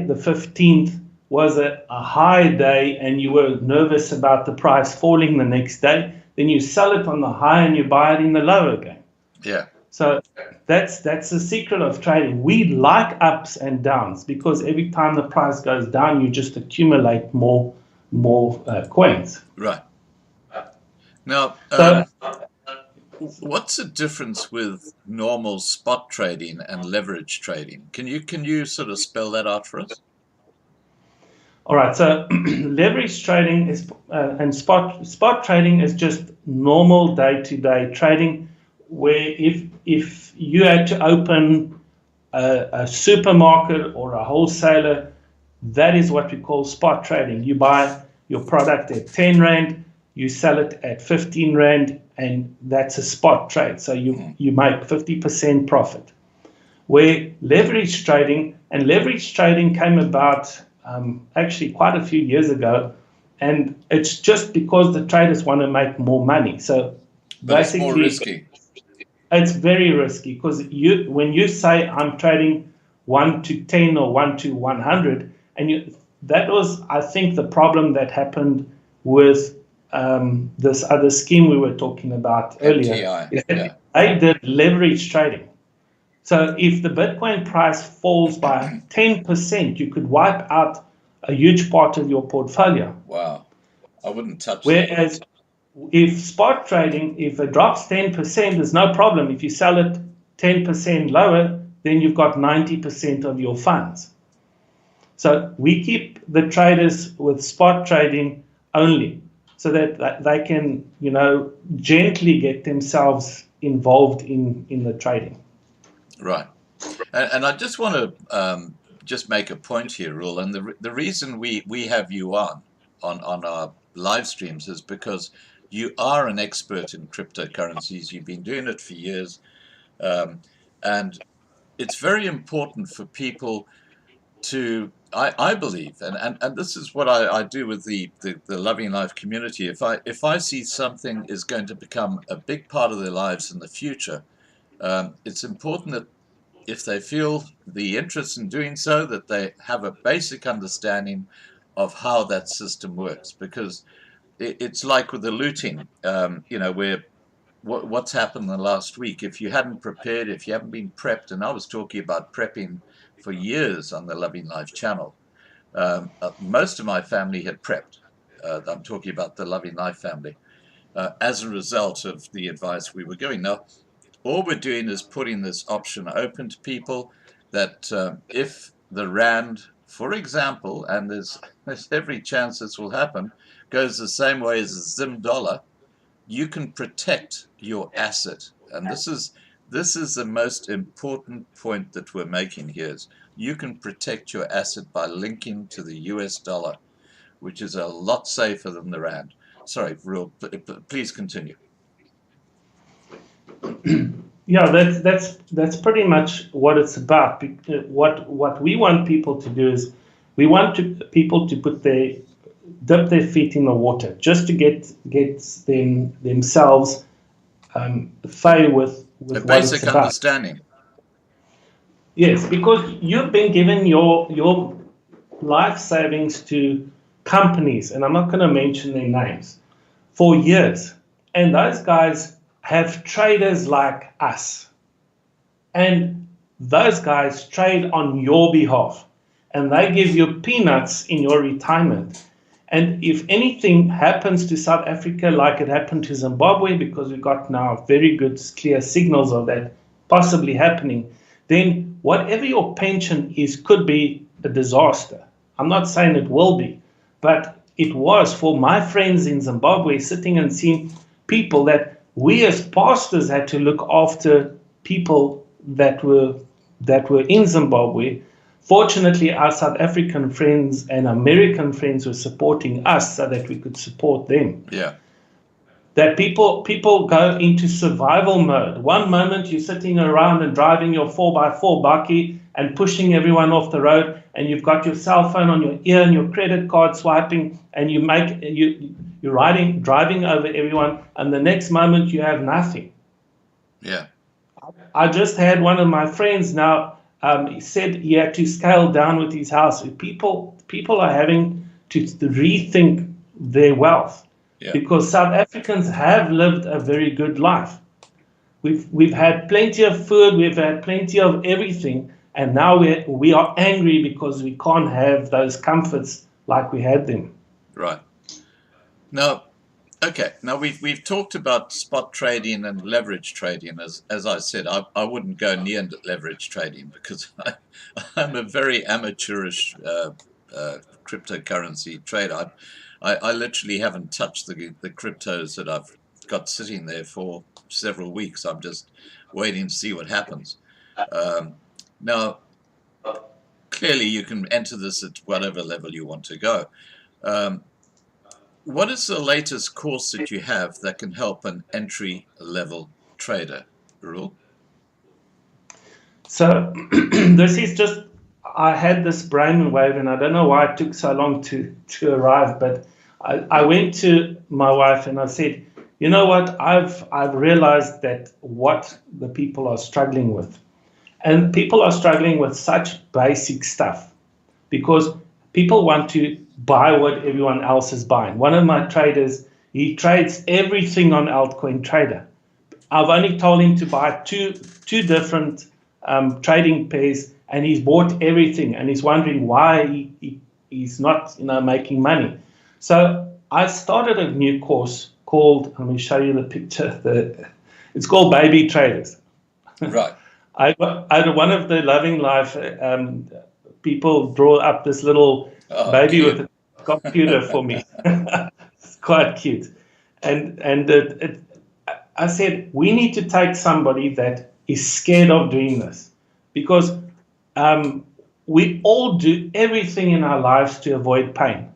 the 15th, was a high day and you were nervous about the price falling the next day, then you sell it on the high and you buy it in the low again. Yeah. So that's the secret of trading. We like ups and downs because every time the price goes down, you just accumulate more coins. Right. Now, what's the difference with normal spot trading and leverage trading? Can you sort of spell that out for us? All right. So leverage trading and spot trading is just normal day-to-day trading, where if you had to open a supermarket or a wholesaler, that is what we call spot trading. You buy your product at 10 Rand, you sell it at 15 Rand, and that's a spot trade. So you make 50% profit. Where leverage trading came about actually quite a few years ago, and it's just because the traders want to make more money. So but basically, it's more risky. It's very risky because when you say I'm trading 1 to 10 or 1 to 100, and that was, I think, the problem that happened with this other scheme we were talking about earlier. They did leverage trading. So if the Bitcoin price falls by 10%, you could wipe out a huge part of your portfolio. Wow. I wouldn't touch Whereas that. if spot trading, if it drops 10%, there's no problem. If you sell it 10% lower, then you've got 90% of your funds. So we keep the traders with spot trading only, so that they can, gently get themselves involved in the trading. Right. And I just want to just make a point here, Rule. And the reason we have you on our live streams is because you are an expert in cryptocurrencies. You've been doing it for years. And it's very important for people to, I believe, and this is what I do with the Loving Life community. If I see something is going to become a big part of their lives in the future, it's important that if they feel the interest in doing so, that they have a basic understanding of how that system works, because it's like with the looting, where what's happened in the last week. If you hadn't prepared, if you haven't been prepped, and I was talking about prepping for years on the Loving Life channel, most of my family had prepped. I'm talking about the Loving Life family, as a result of the advice we were giving. Now, all we're doing is putting this option open to people that if the Rand, for example, and there's every chance this will happen, goes the same way as the Zim dollar, you can protect your asset. And this is the most important point that we're making here, is you can protect your asset by linking to the US dollar, which is a lot safer than the Rand. Sorry, Reuel, please continue. Yeah, that's pretty much what it's about. What we want people to do is we want people to dip their feet in the water, just to get themselves familiar with A what basic it's about. understanding. Yes, because you've been given your life savings to companies, and I'm not going to mention their names, for years, and those guys have traders like us, and those guys trade on your behalf, and they give you peanuts in your retirement. And if anything happens to South Africa like it happened to Zimbabwe, because we've got now very good, clear signals of that possibly happening, then whatever your pension is could be a disaster. I'm not saying it will be, but it was for my friends in Zimbabwe, sitting and seeing people that we as pastors had to look after, people that were in Zimbabwe. Fortunately, our South African friends and American friends were supporting us so that we could support them. Yeah. That people go into survival mode. One moment you're sitting around and driving your 4x4 bakkie and pushing everyone off the road, and you've got your cell phone on your ear and your credit card swiping, and you're driving over everyone, and the next moment you have nothing. Yeah. I just had one of my friends now. He said he had to scale down with his house. People are having to rethink their wealth, because South Africans have lived a very good life. We've had plenty of food, we've had plenty of everything, and now we are angry because we can't have those comforts like we had them. Right. Now, okay. Now we've talked about spot trading and leverage trading. As I said, I wouldn't go near leverage trading because I'm a very amateurish cryptocurrency trader. I literally haven't touched the cryptos that I've got sitting there for several weeks. I'm just waiting to see what happens. Now, clearly you can enter this at whatever level you want to go. What is the latest course that you have that can help an entry-level trader, Reuel? So this is just, I had this brainwave, and I don't know why it took so long to arrive, but I went to my wife and I said, you know what, I've realized that what the people are struggling with. And people are struggling with such basic stuff because people want to buy what everyone else is buying. One of my traders, he trades everything on Altcoin Trader. I've only told him to buy two different trading pairs, and he's bought everything, and he's wondering why he's not making money. So I started a new course called, let me show you the picture. It's called Baby Traders. Right. I one of the Loving Life people draw up this little baby cute. with a computer for me. It's quite cute. And I said, we need to take somebody that is scared of doing this, because we all do everything in our lives to avoid pain.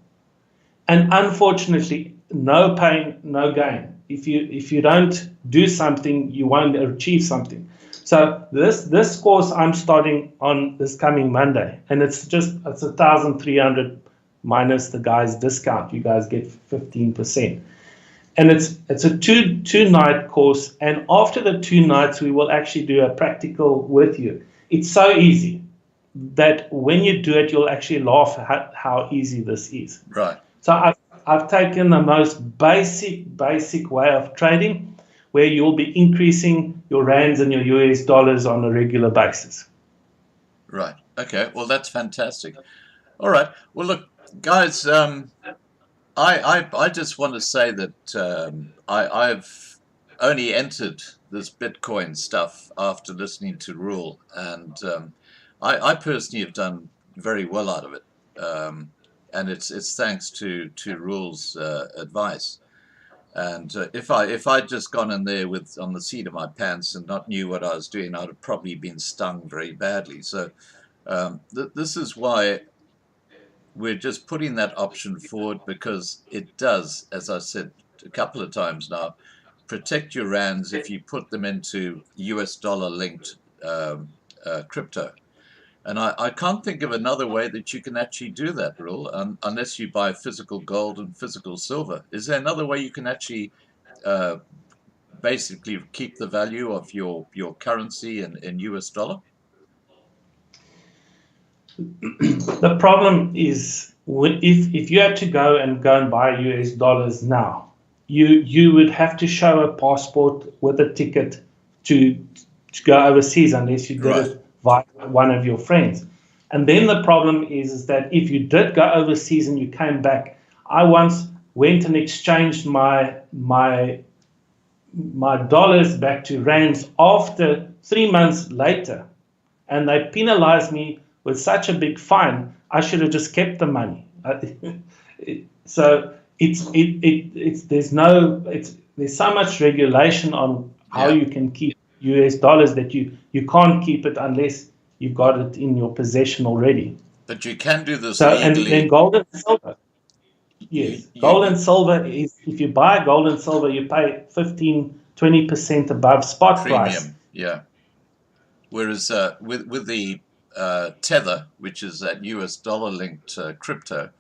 And unfortunately, no pain, no gain. If you don't do something, you won't achieve something. So this course I'm starting on this coming Monday, and it's 1,300 minus the guy's discount. You guys get 15%, and it's a two night course. And after the 2 nights, we will actually do a practical with you. It's so easy that when you do it, you'll actually laugh at how easy this is. Right. So I've taken the most basic way of trading, where you'll be increasing your rands and your US dollars on a regular basis. Right. Okay. Well, that's fantastic. All right. Well, look, guys, I just want to say that I've only entered this Bitcoin stuff after listening to Reuel, and I personally have done very well out of it, and it's thanks to Reuel's advice. And if I'd just gone in there on the seat of my pants and not knew what I was doing, I'd have probably been stung very badly. So this is why we're just putting that option forward, because it does, as I said a couple of times now, protect your rands if you put them into US dollar linked crypto. And I can't think of another way that you can actually do that, Reuel, unless you buy physical gold and physical silver. Is there another way you can actually basically keep the value of your currency in US dollar? The problem is, if you had to go and buy US dollars now, you would have to show a passport with a ticket to go overseas, unless you did it via one of your friends. And then the problem is that if you did go overseas and you came back, I once went and exchanged my dollars back to rands after 3 months later, and they penalized me with such a big fine. I should have just kept the money. So there's so much regulation on how you can keep US dollars that you can't keep it unless you've got it in your possession already. But you can do this So, legally. and gold and silver. Yes, gold and silver is, if you buy gold and silver, you pay 15-20% above spot price. Premium, yeah. Whereas with the Tether, which is that US dollar linked crypto,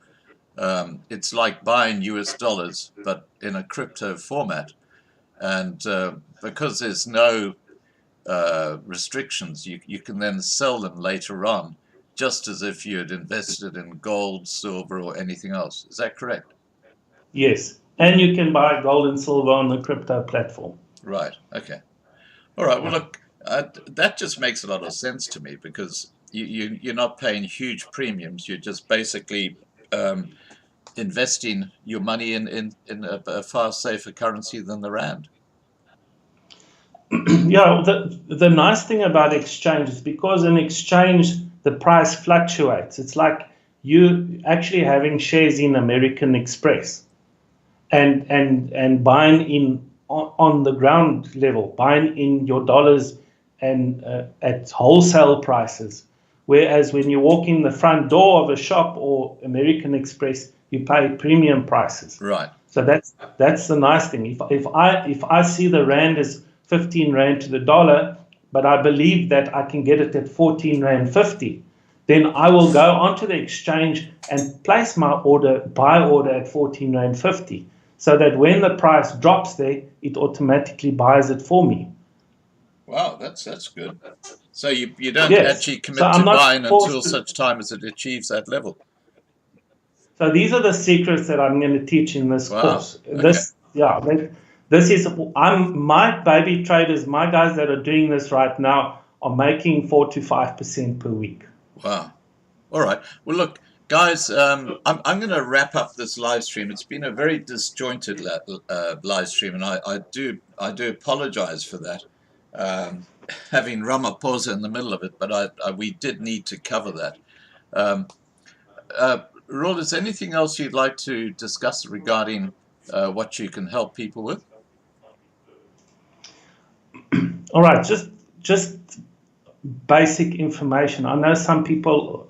it's like buying US dollars, but in a crypto format. And because there's no restrictions, you can then sell them later on, just as if you had invested in gold, silver, or anything else. Is that correct? Yes, and you can buy gold and silver on the crypto platform. Right. Okay. All right. Well, look, that just makes a lot of sense to me, because you're not paying huge premiums. You're just basically investing your money in a far safer currency than the rand. Yeah, the nice thing about exchange is, because in exchange the price fluctuates. It's like you actually having shares in American Express and buying in on the ground level, buying in your dollars and at wholesale prices. Whereas when you walk in the front door of a shop or American Express, you pay premium prices. Right. So that's the nice thing. If I see the rand is 15 rand to the dollar, but I believe that I can get it at 14 rand 50, then I will go onto the exchange and place my buy order at 14 rand 50, so that when the price drops there, it automatically buys it for me. Wow, that's good. So you don't actually commit to buying until such time as it achieves that level. So these are the secrets that I'm going to teach in this course. Okay. This is my baby traders, my guys that are doing this right now are making 4 to 5% per week. Wow. All right. Well, look, guys, I'm going to wrap up this live stream. It's been a very disjointed live stream, and I do apologize for that, having Ramaphosa in the middle of it, but we did need to cover that. Reuel, is there anything else you'd like to discuss regarding what you can help people with? All right, just basic information. I know some people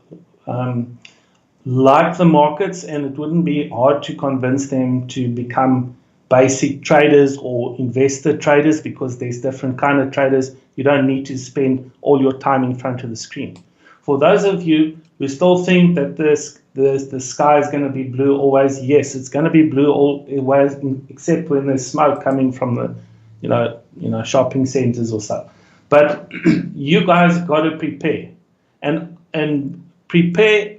like the markets, and it wouldn't be hard to convince them to become basic traders or investor traders, because there's different kind of traders. You don't need to spend all your time in front of the screen. For those of you who still think that the sky is going to be blue always, yes, it's going to be blue always, except when there's smoke coming from the shopping centers or so. But you guys got to prepare and prepare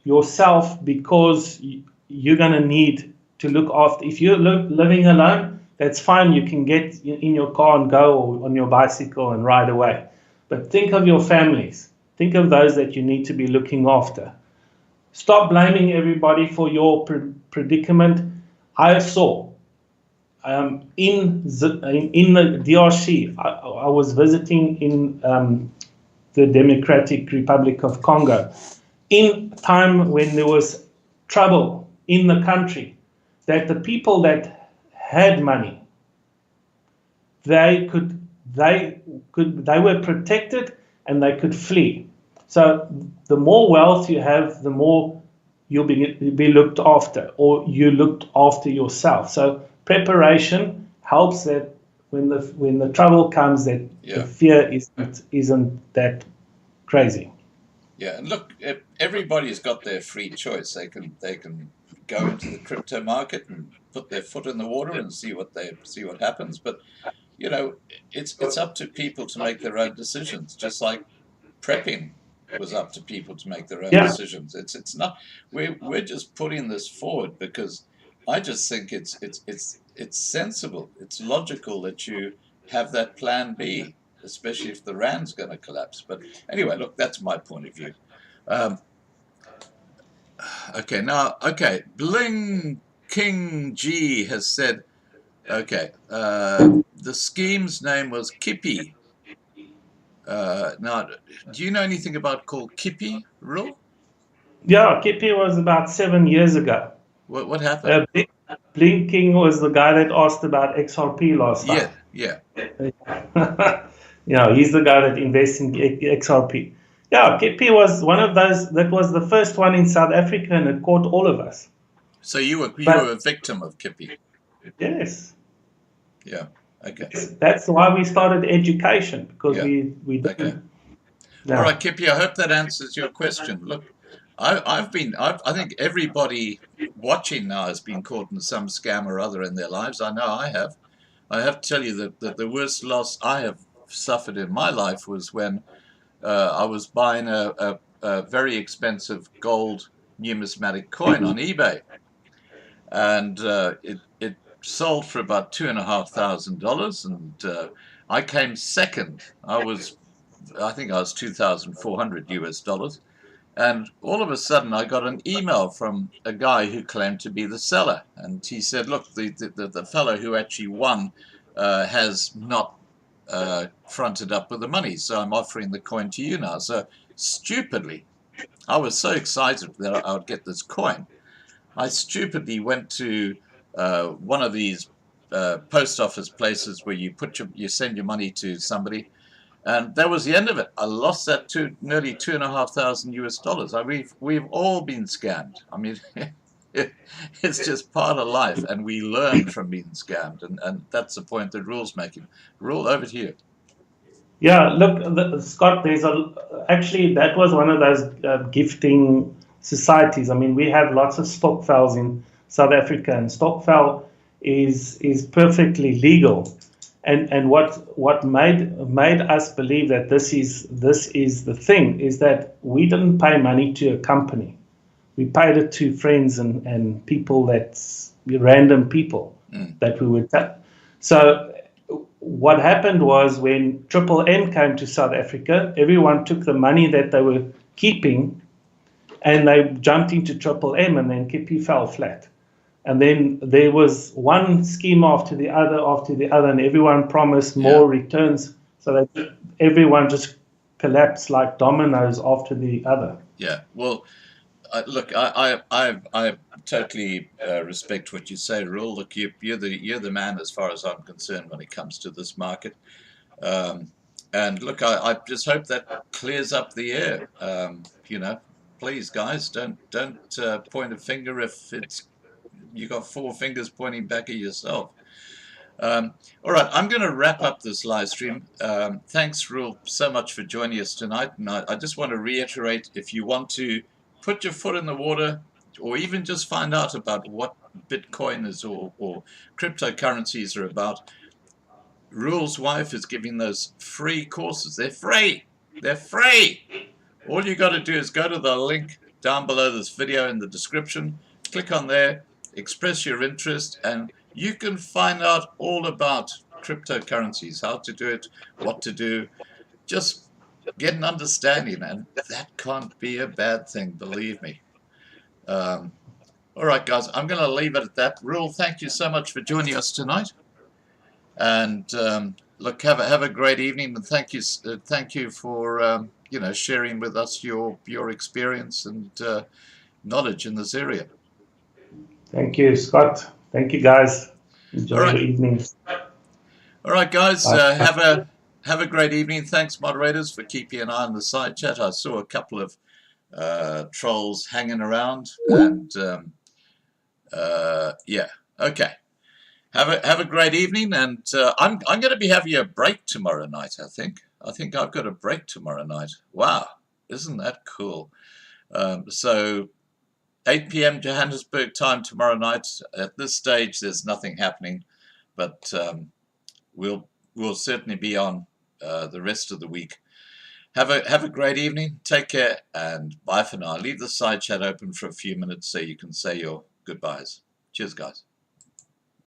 yourself, because you're going to need to look after. If you're living alone, that's fine. You can get in your car and go, or on your bicycle and ride away. But think of your families. Think of those that you need to be looking after. Stop blaming everybody for your predicament. I saw in the DRC, I was visiting in the Democratic Republic of Congo, in time when there was trouble in the country, that the people that had money, they were protected and they could flee. So the more wealth you have, the more you'll be looked after, or you looked after yourself. So preparation helps that when the trouble comes, that the fear isn't that crazy. Yeah, and look, everybody's got their free choice. They can go into the crypto market and put their foot in the water and see what happens. But it's up to people to make their own decisions. Just like prepping was up to people to make their own decisions. It's not. We're just putting this forward because I just think it's sensible. It's logical that you have that plan B, especially if the rand's going to collapse. But anyway, look, that's my point of view. Okay, Bling King G has said, okay, the scheme's name was Kippy. Now, do you know anything about called Kippy, Reuel? Yeah, Kippy was about 7 years ago. What happened? Bling King was the guy that asked about XRP last time. Yeah. He's the guy that invests in XRP. Yeah, Kippy was one of those, that was the first one in South Africa, and it caught all of us. So you were a victim of Kippy? Yes. Yeah, okay. That's why we started education, because we didn't. Okay. All right, Kippy, I hope that answers your question. Look, I think everybody watching now has been caught in some scam or other in their lives. I know I have. I have to tell you that the worst loss I have suffered in my life was when I was buying a very expensive gold numismatic coin on eBay, and it sold for about $2,500, and I came second. I think I was $2,400 US, and all of a sudden I got an email from a guy who claimed to be the seller, and he said, look, the fellow who actually won has not fronted up with the money, so I'm offering the coin to you now. So stupidly, I was so excited that I would get this coin, I stupidly went to one of these post office places where you send your money to somebody, and that was the end of it. I lost that to nearly $2,500 US. We've all been scammed. I mean, it's just part of life, and we learn from being scammed, and that's the point that Reuel's making. Reuel, over to you. Yeah, look, Scott, actually that was one of those gifting societies. I mean, we have lots of stokvels in South Africa, and stokvel is perfectly legal. And what made us believe that this is the thing is that we didn't pay money to a company. We paid it to friends and people, random people that we would tell. So what happened was, when Triple M came to South Africa, everyone took the money that they were keeping and they jumped into Triple M, and then Kippy fell flat. And then there was one scheme after the other, and everyone promised more returns, so that everyone just collapsed like dominoes after the other. Yeah, well, look, I totally respect what you say, Reuel. Look, you're the man as far as I'm concerned when it comes to this market. And look, I just hope that clears up the air. Please, guys, don't point a finger if you got four fingers pointing back at yourself. All right, I'm going to wrap up this live stream. Thanks, Reuel, so much for joining us tonight. And I just want to reiterate, if you want to put your foot in the water or even just find out about what Bitcoin is or cryptocurrencies are about, Reuel's wife is giving those free courses. They're free. They're free. All you got to do is go to the link down below this video in the description, click on there, express your interest, and you can find out all about cryptocurrencies, how to do it, what to do. Just get an understanding, and that can't be a bad thing, believe me. All right, guys, I'm going to leave it at that. Reuel, thank you so much for joining us tonight. And look, have a great evening, and thank you for sharing with us your experience and knowledge in this area. Thank you, Scott. Thank you, guys. Enjoy your evening. All right, guys. Have a great evening. Thanks, moderators, for keeping an eye on the side chat. I saw a couple of trolls hanging around, and yeah. Okay. Have a great evening, and I'm going to be having a break tomorrow night. I think I've got a break tomorrow night. Wow, isn't that cool? So 8 p.m. Johannesburg time tomorrow night. At this stage, there's nothing happening, but we'll certainly be on the rest of the week. Have a great evening. Take care, and bye for now. Leave the side chat open for a few minutes so you can say your goodbyes. Cheers, guys.